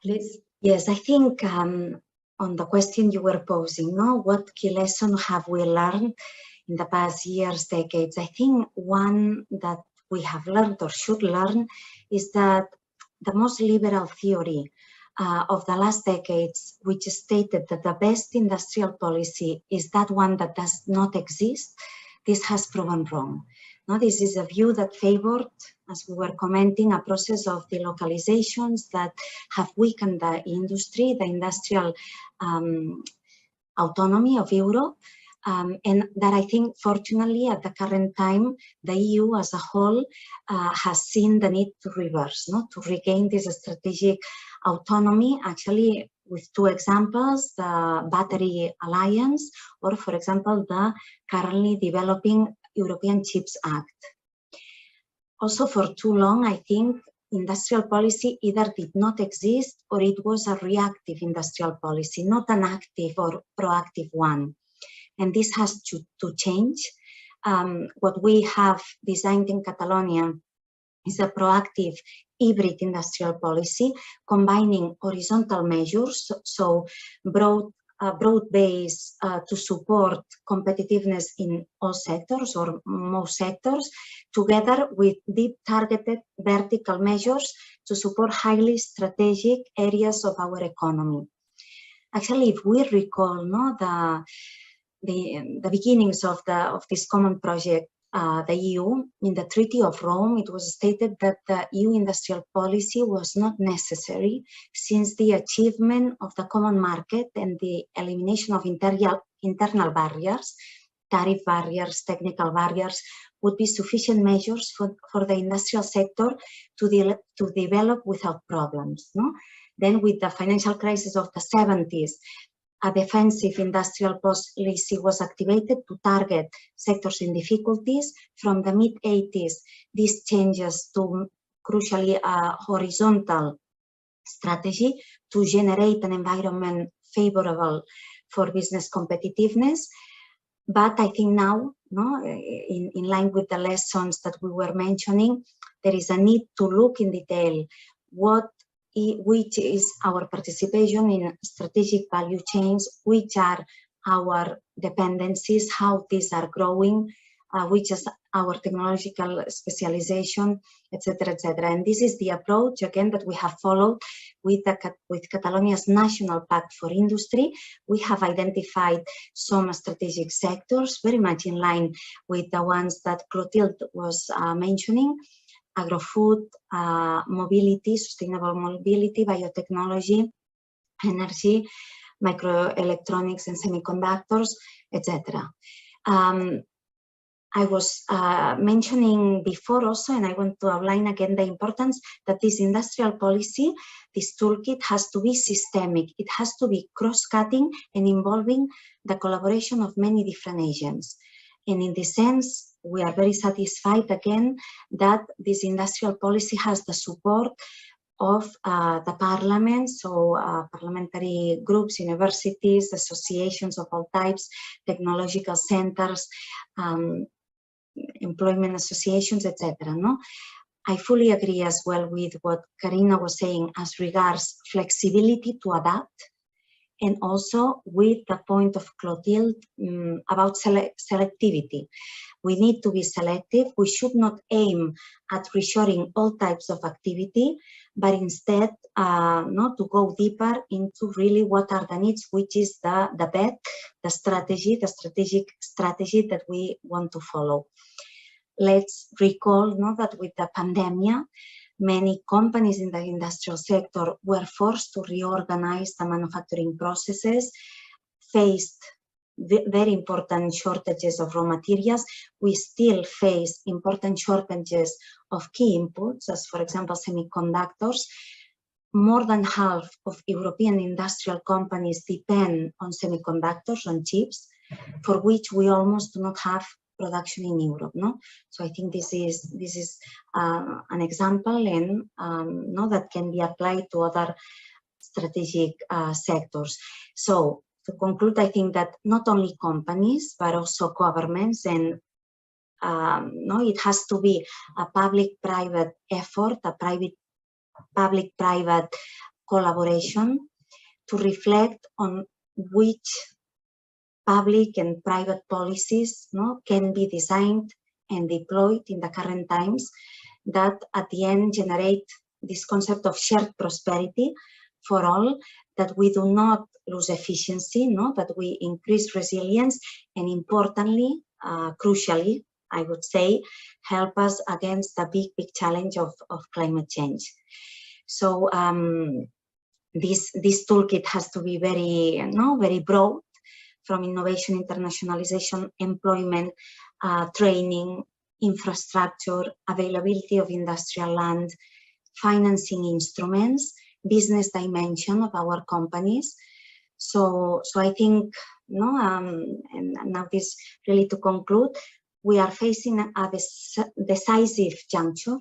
please?
Yes, I think on the question you were posing, no, what key lesson have we learned in the past years, decades? I think one that we have learned or should learn is that the most liberal theory of the last decades, which stated that the best industrial policy is that one that does not exist, this has proven wrong. No, this is a view that favored, as we were commenting, a process of delocalizations that have weakened the industry, the industrial autonomy of Europe, and that I think, fortunately, at the current time, the EU as a whole has seen the need to reverse, no? To regain this strategic autonomy, actually, with two examples, the Battery Alliance, or, for example, the currently developing European Chips Act. Also, for too long, I think industrial policy either did not exist or it was a reactive industrial policy, not an active or proactive one. And this has to change. What we have designed in Catalonia is a proactive hybrid industrial policy, combining horizontal measures, so broad-based to support competitiveness in all sectors or most sectors, together with deep targeted vertical measures to support highly strategic areas of our economy. Actually, if we recall, no, the beginnings of this common project, the EU, in the Treaty of Rome, it was stated that the EU industrial policy was not necessary since the achievement of the common market and the elimination of internal barriers, tariff barriers, technical barriers, would be sufficient measures for the industrial sector to develop without problems. No? Then with the financial crisis of the 70s, a defensive industrial policy was activated to target sectors in difficulties. From the mid-80s, this changes to crucially a horizontal strategy to generate an environment favorable for business competitiveness. But I think now, in line with the lessons that we were mentioning, there is a need to look in detail which is our participation in strategic value chains, which are our dependencies, how these are growing, which is our technological specialization, etc., etc. And this is the approach, again, that we have followed with Catalonia's National Pact for Industry. We have identified some strategic sectors, very much in line with the ones that Clotilde was mentioning: agro-food, mobility, sustainable mobility, biotechnology, energy, microelectronics and semiconductors, etc. I was mentioning before also, and I want to outline again the importance that this industrial policy, this toolkit, has to be systemic. It has to be cross-cutting and involving the collaboration of many different agents. And in this sense, we are very satisfied again that this industrial policy has the support of the parliament, so parliamentary groups, universities, associations of all types, technological centers, employment associations, etc. No? I fully agree as well with what Karina was saying as regards flexibility to adapt, and also with the point of Clotilde about selectivity. We need to be selective. We should not aim at reshoring all types of activity, but instead to go deeper into really what are the needs, which is the bet, the strategic strategy that we want to follow. Let's recall that with the pandemic, many companies in the industrial sector were forced to reorganize the manufacturing processes, faced very important shortages of raw materials. We still face important shortages of key inputs, as for example, semiconductors. More than half of European industrial companies depend on semiconductors, on chips, for which we almost do not have production in Europe. No? So I think this is an example, and that can be applied to other strategic sectors. So to conclude, I think that not only companies, but also governments, and it has to be a public-private effort, a public-private collaboration to reflect on which public and private policies can be designed and deployed in the current times that at the end generate this concept of shared prosperity for all, that we do not lose efficiency, that we increase resilience, and importantly, crucially, I would say, help us against the big challenge of climate change. So this toolkit has to be very broad, from innovation, internationalization, employment, training, infrastructure, availability of industrial land, financing instruments, business dimension of our companies. So I think, and now this really to conclude, we are facing a decisive juncture,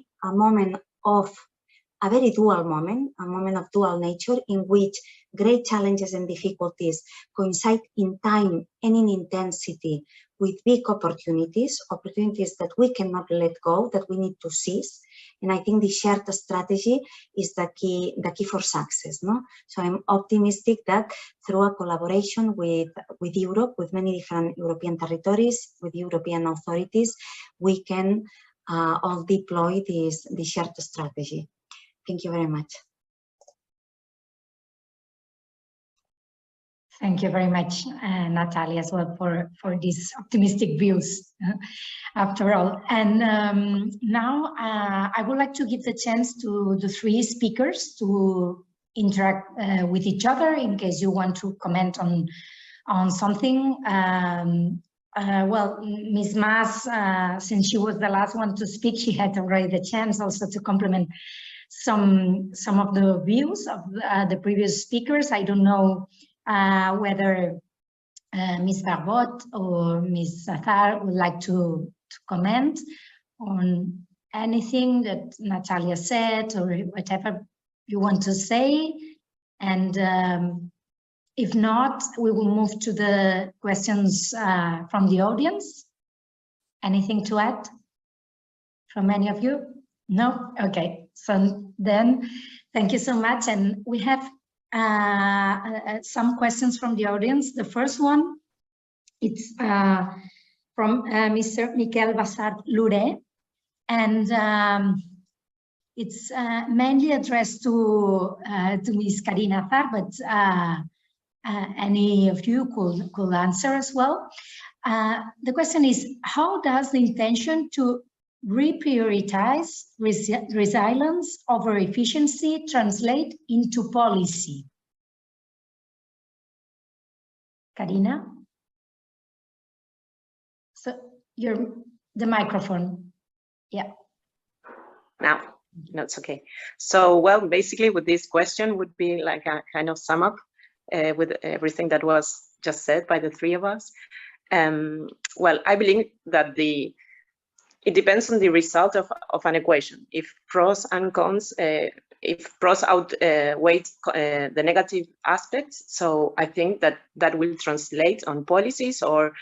a very dual moment, a moment of dual nature, in which great challenges and difficulties coincide in time and in intensity with big opportunities that we cannot let go, that we need to seize. And I think the shared strategy is the key for success. So I'm optimistic that through a collaboration with Europe, with many different European territories, with European authorities, we can all deploy this shared strategy. Thank you very much.
Thank you very much, Natàlia, as well for these optimistic views, after all. And now I would like to give the chance to the three speakers to interact with each other in case you want to comment on something. Well, Ms. Mas, since she was the last one to speak, she had already the chance also to complement some of the views of the previous speakers. I don't know whether Ms. Barbot or Ms. Azar would like to comment on anything that Natàlia said or whatever you want to say. And if not, we will move to the questions from the audience. Anything to add from any of you? No? Okay. So then, thank you so much. And we have some questions from the audience. The first one, it's from Mr. Miquel Bassart Lloret, and it's mainly addressed to Ms. Karina Azar, but any of you could answer as well. The question is, how does the intention to reprioritize resilience over efficiency translate into policy? Karina? So the microphone. Yeah.
Now, no, it's okay. So, well, basically with this question would be like a kind of sum up with everything that was just said by the three of us. Well, I believe that it depends on the result of an equation. If pros and cons, if pros outweigh the negative aspects, so I think that will translate on policies or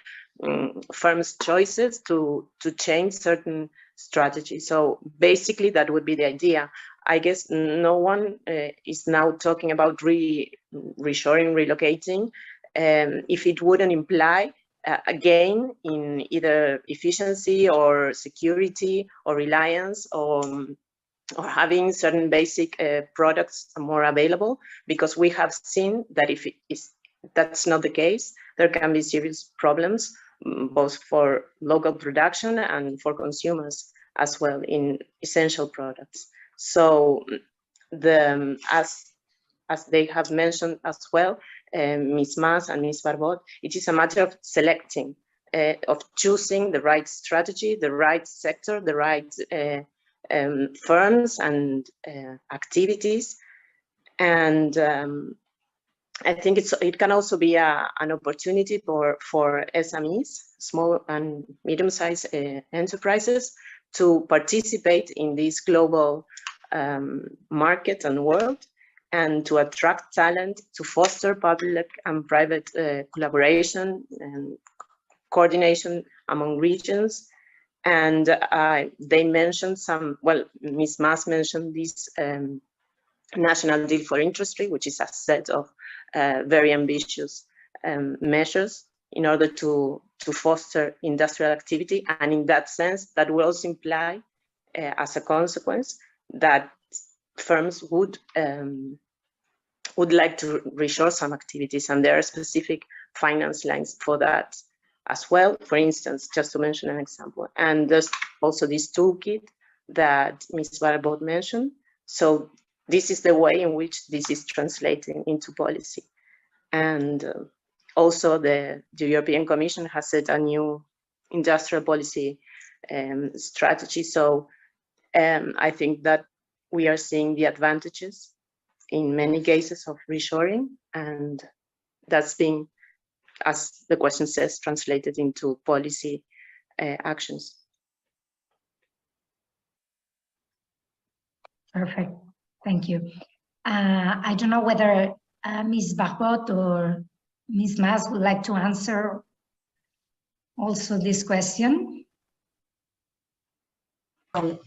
firms' choices to change certain strategies. So basically, that would be the idea. I guess no one is now talking about reshoring, relocating, if it wouldn't imply a gain in either efficiency or security or reliance or having certain basic products more available, because we have seen that if that's not the case, there can be serious problems both for local production and for consumers as well in essential products. So as they have mentioned as well, Ms. Mas and Ms. Barbot, it is a matter of selecting, of choosing the right strategy, the right sector, the right firms and activities. And I think it can also be an opportunity for SMEs, small and medium-sized enterprises, to participate in this global market and world, and to attract talent, to foster public and private collaboration and coordination among regions. And they mentioned some, well, Ms. Mas mentioned this National Deal for Industry, which is a set of very ambitious measures in order to foster industrial activity. And in that sense, that will also imply, as a consequence, that firms would like to reshore some activities, and there are specific finance lines for that as well. For instance, just to mention an example, and there's also this toolkit that Ms. Barbot mentioned. So this is the way in which this is translating into policy. And also the European Commission has set a new industrial policy strategy. So I think that we are seeing the advantages in many cases of reshoring, and that's being, as the question says, translated into policy actions.
Perfect, thank you. I don't know whether Ms. Barbot or Ms. Mas would like to answer also this question.
Well,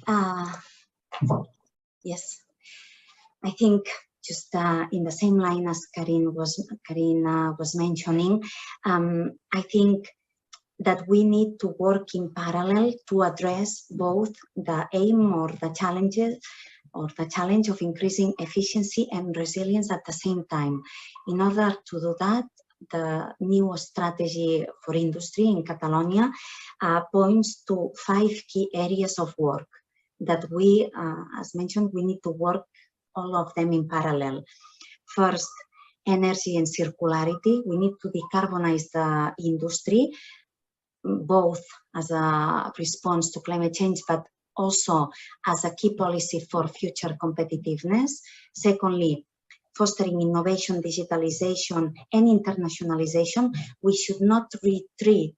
yes, I think just in the same line as Karina was mentioning, I think that we need to work in parallel to address both the aim or the challenges or the challenge of increasing efficiency and resilience at the same time. In order to do that, the new strategy for industry in Catalonia points to 5 key areas of work that we, as mentioned, we need to work all of them in parallel. First, energy and circularity. We need to decarbonize the industry, both as a response to climate change, but also as a key policy for future competitiveness. Secondly, fostering innovation, digitalization, and internationalization. We should not retreat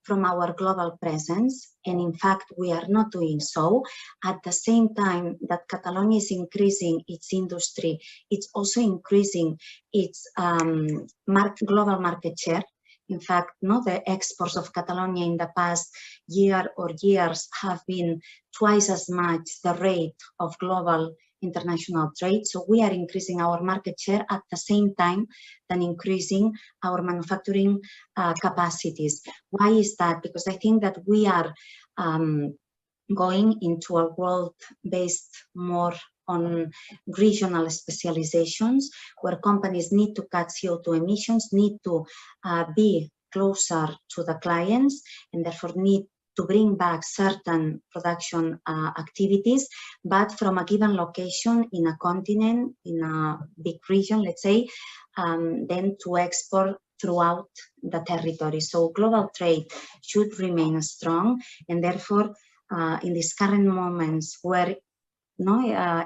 from our global presence, and in fact, we are not doing so. At the same time that Catalonia is increasing its industry, it's also increasing its global market share. In fact, the exports of Catalonia in the past year or years have been twice as much the rate of global international trade. So we are increasing our market share at the same time than increasing our manufacturing capacities. Why is that? Because I think that we are going into a world based more on regional specializations, where companies need to cut CO2 emissions, need to be closer to the clients, and therefore need to bring back certain production activities, but from a given location in a continent, in a big region, let's say, then to export throughout the territory. So global trade should remain strong, and therefore in these current moments where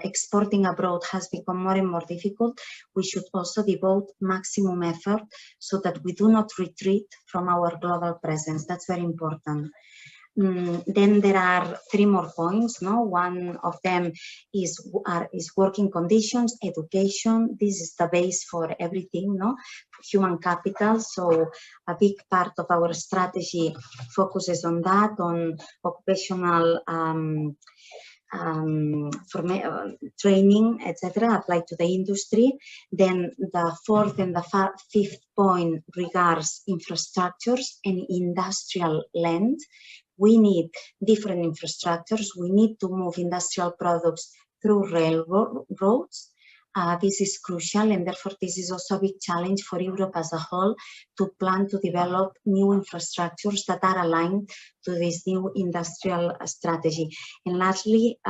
exporting abroad has become more and more difficult, we should also devote maximum effort so that we do not retreat from our global presence. That's very important. Then there are 3 more points. One of them is working conditions, education. This is the base for everything, human capital. So a big part of our strategy focuses on that, on occupational training, etc., applied to the industry. Then the 4th and the 5th point regards infrastructures and industrial land. We need different infrastructures. We need to move industrial products through railroads. This is crucial, and therefore this is also a big challenge for Europe as a whole to plan to develop new infrastructures that are aligned to this new industrial strategy. And lastly,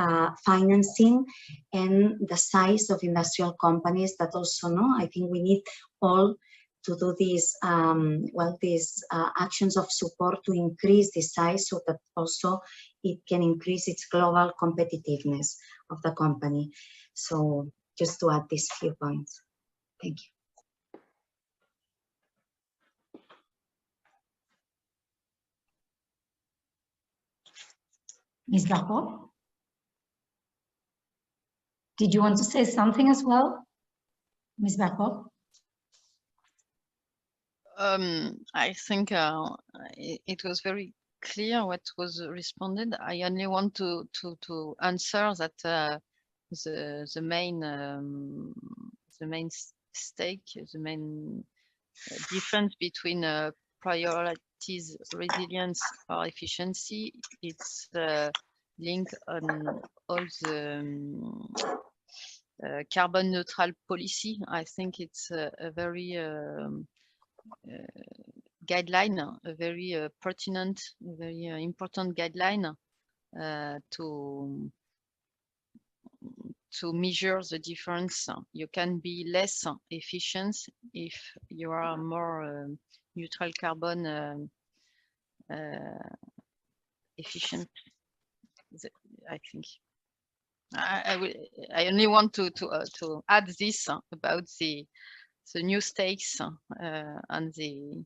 financing and the size of industrial companies that also, I think we need all to do these, these actions of support to increase the size so that also it can increase its global competitiveness of the company. So just to add these few points. Thank you.
Ms. Barbot, did you want to say something as well? Ms. Barbot?
I think it was very clear what was responded. I only want to answer that the main stake, the main difference between priorities resilience or efficiency, it's linked on all the carbon neutral policy. I think it's a very guideline, a very pertinent, very important guideline to measure the difference. You can be less efficient if you are more neutral carbon efficient. I think I only want to add this about the new stakes and the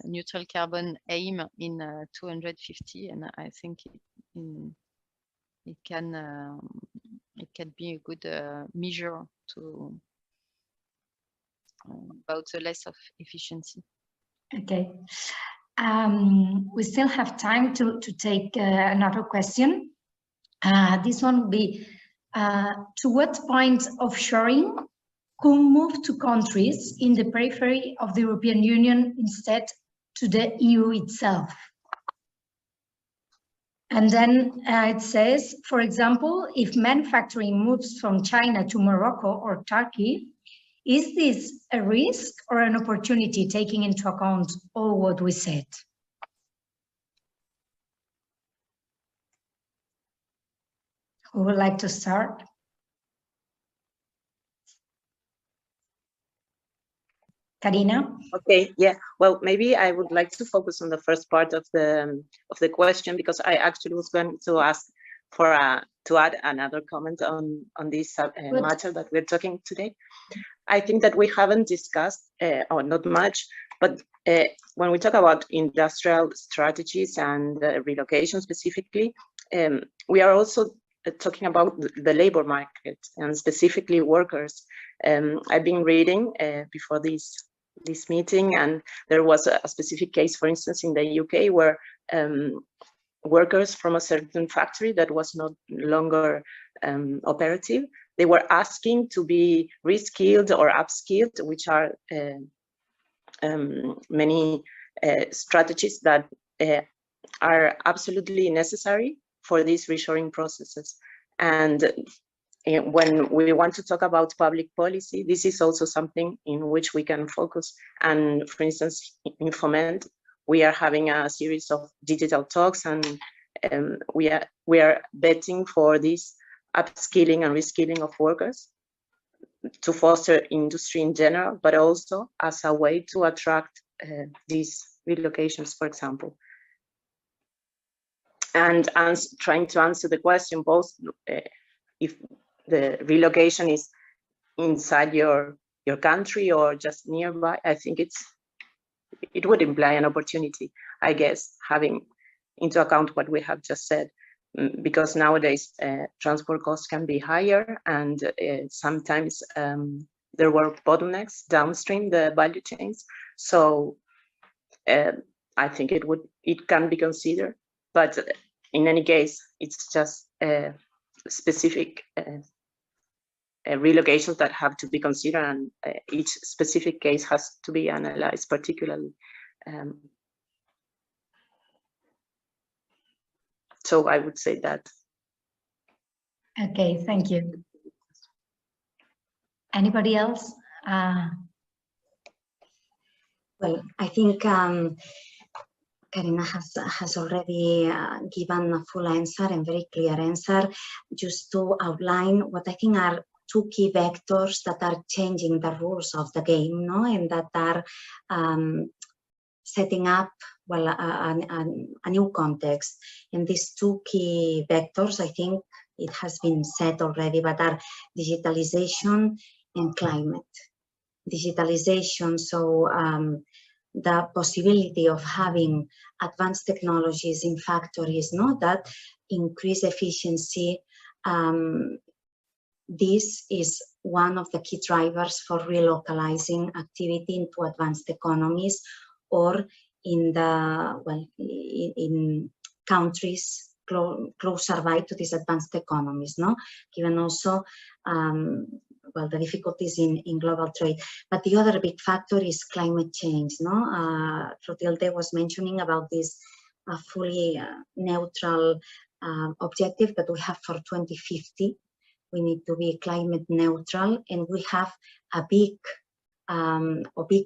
neutral carbon aim in 250, and I think it can be a good measure to about the less of efficiency.
Okay, we still have time to take another question. This one will be, to what point offshoring could move to countries in the periphery of the European Union instead to the EU itself? And then it says, for example, if manufacturing moves from China to Morocco or Turkey, Is this a risk or an opportunity, taking into account all what we said? Who would like to start? Karina?
Okay, yeah. Well, maybe I would like to focus on the first part of the question, because I actually was going to ask for to add another comment on this matter that we're talking today. I think that we haven't discussed, or not much, but when we talk about industrial strategies and relocation specifically, we are also talking about the labor market and specifically workers. I've been reading before this meeting, and there was a specific case, for instance, in the UK, where workers from a certain factory that was no longer operative, they were asking to be reskilled or upskilled, which are many strategies that are absolutely necessary for these reshoring processes. And when we want to talk about public policy, this is also something in which we can focus. And for instance, in Foment, we are having a series of digital talks, and we are betting for this upskilling and reskilling of workers to foster industry in general, but also as a way to attract these relocations, for example. And trying to answer the question, both if the relocation is inside your country or just nearby, I think it would imply an opportunity, I guess, having into account what we have just said, because nowadays transport costs can be higher, and sometimes there were bottlenecks downstream the value chains. So I think it can be considered, but in any case, it's just specific relocations that have to be considered, and each specific case has to be analyzed particularly. So I would say that.
Okay, thank you. Anybody else?
Well, I think Karina has already given a full answer and very clear answer. Just to outline what I think are two key vectors that are changing the rules of the game, no? And that are setting up, well, a new context. And these two key vectors, I think it has been said already, but are digitalization and climate. Digitalization, so the possibility of having advanced technologies in factories, no, that increase efficiency. This is one of the key drivers for relocalizing activity into advanced economies, or in the, well, in countries closer by to these advanced economies, no? Given also well, the difficulties in global trade. But the other big factor is climate change, no? Clotilde was mentioning about this fully neutral objective that we have for 2050. We need to be climate neutral, and we have a big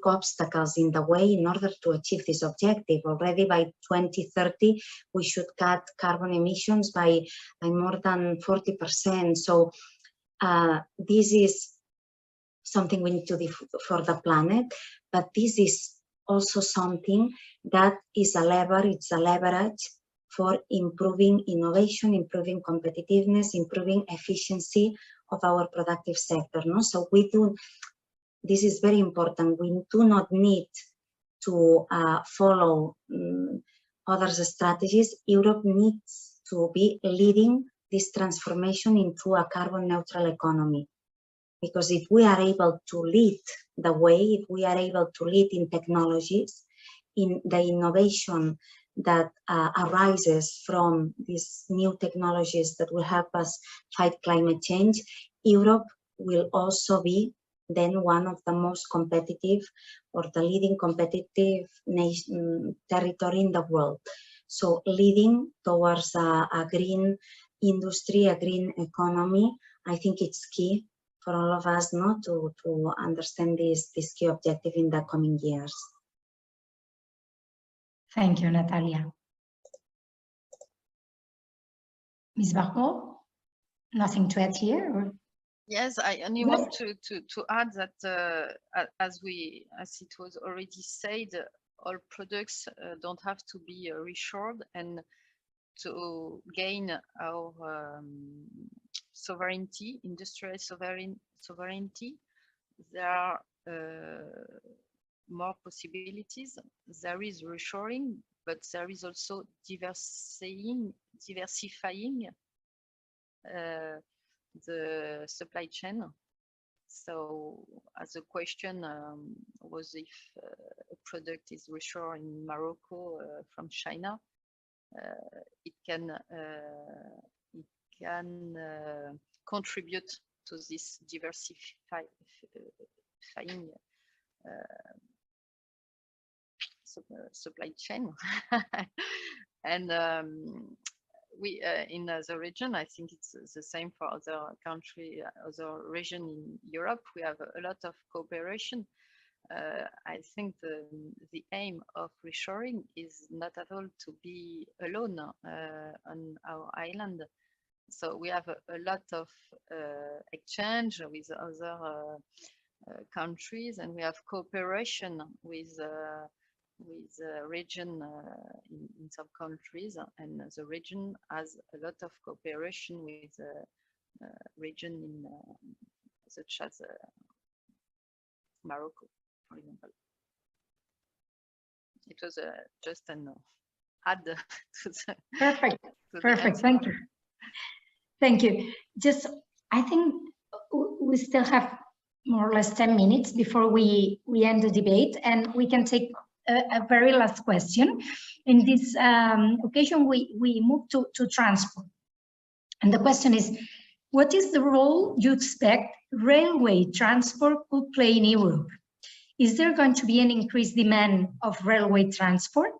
obstacles in the way in order to achieve this objective. Already by 2030, we should cut carbon emissions by more than 40%. So this is something we need to do for the planet, but this is also something that is a lever, it's a leverage for improving innovation, improving competitiveness, improving efficiency of our productive sector. No? So this is very important. We do not need to follow other strategies. Europe needs to be leading this transformation into a carbon neutral economy. Because if we are able to lead the way, if we are able to lead in technologies, in the innovation that arises from these new technologies that will help us fight climate change, Europe will also be then one of the most competitive, or the leading competitive territory in the world. So leading towards a green industry, a green economy, I think it's key for all of us, no, to understand this key objective in the coming years.
Thank you, Natàlia. Ms. Barbot, nothing to add here? Or?
Yes, I only want to add that as it was already said, all products don't have to be reshored, and to gain our sovereignty, industrial sovereignty, there are more possibilities. There is reshoring, but there is also diversifying the supply chain. So as a question was if a product is reshored in Morocco from China, it can contribute to this diversifying supply chain. And we in the region, I think it's the same for other country, other region in Europe. We have a lot of cooperation. I think the aim of reshoring is not at all to be alone on our island. So we have a lot of exchange with other countries, and we have cooperation with region in some countries, and the region has a lot of cooperation with region in such as Morocco, for example. It was just an add to the
Perfect.
to
Perfect. Thank you. Thank you. Just, I think we still have more or less 10 minutes before we end the debate, and we can take a very last question. In this occasion, we move to transport. And the question is, what is the role you expect railway transport could play in Europe? Is there going to be an increased demand of railway transport?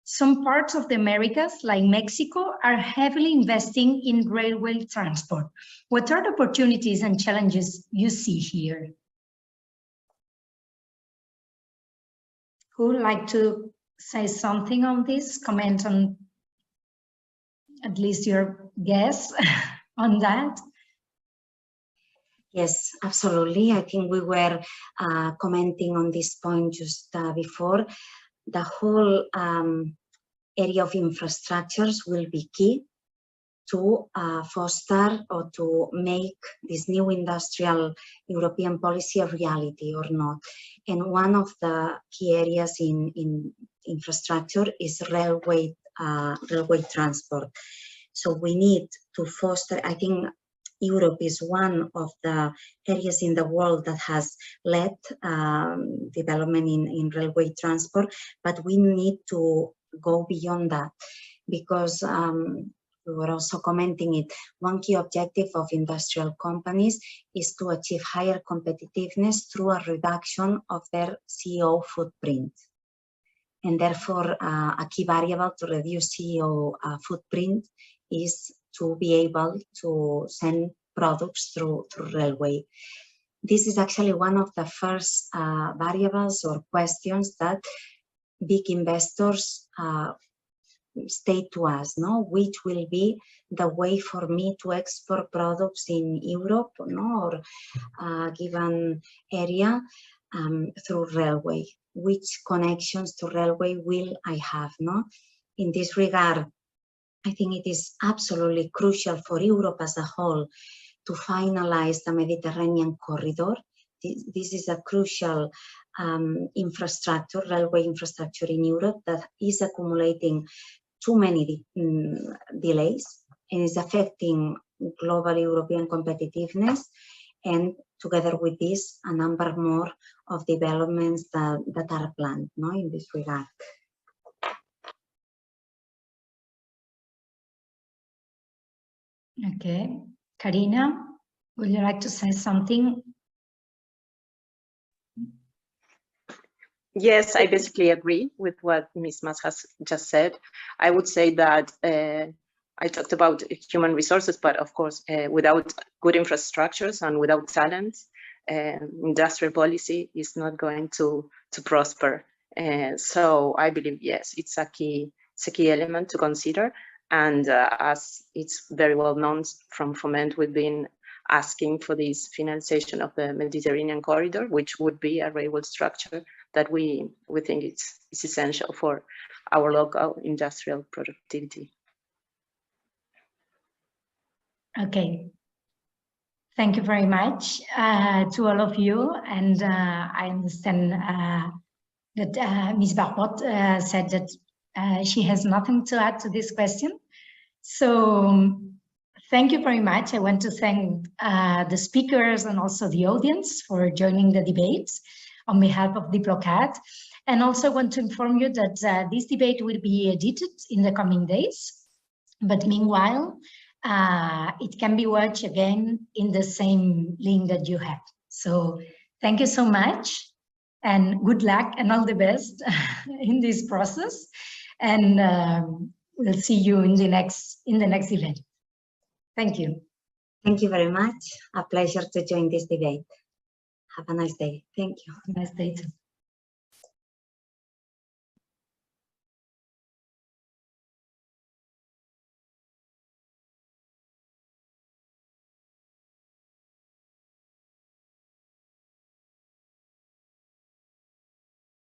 Some parts of the Americas, like Mexico, are heavily investing in railway transport. What are the opportunities and challenges you see here? Who would like to say something on this? Comment on at least your guess on that?
Yes, absolutely. I think we were commenting on this point just before. The whole area of infrastructures will be key to foster or to make this new industrial European policy a reality or not. And one of the key areas in infrastructure is railway transport. So we need to foster, I think Europe is one of the areas in the world that has led development in railway transport, but we need to go beyond that, because we were also commenting it. One key objective of industrial companies is to achieve higher competitiveness through a reduction of their CO footprint. And therefore, a key variable to reduce CO footprint is to be able to send products through railway. This is actually one of the first variables or questions that big investors state to us, no? Which will be the way for me to export products in Europe, no? Or a given area through railway. Which connections to railway will I have, no? In this regard, I think it is absolutely crucial for Europe as a whole to finalize the Mediterranean corridor. This is a crucial infrastructure, railway infrastructure in Europe that is accumulating too many delays and is affecting global European competitiveness. And together with this, a number more of developments that are planned, no, in this regard.
Okay, Karina, would you like to say something?
Yes, I basically agree with what Ms. Mas has just said. I would say that I talked about human resources, but of course, without good infrastructures and without talent, industrial policy is not going to prosper. So I believe, yes, it's a key element to consider. And as it's very well known from Foment, we've been asking for this finalization of the Mediterranean corridor, which would be a railway structure that we think it's essential for our local industrial productivity.
Okay. Thank you very much to all of you. And I understand that Ms. Barbot said that she has nothing to add to this question. So thank you very much. I want to thank the speakers and also the audience for joining the debates on behalf of DIPLOCAT. And also want to inform you that this debate will be edited in the coming days. But meanwhile, it can be watched again in the same link that you had. So thank you so much and good luck and all the best in this process. And we'll see you in the next event. Thank you.
Thank you very much. A pleasure to join this debate. Have a nice day. Thank you.
Nice day too.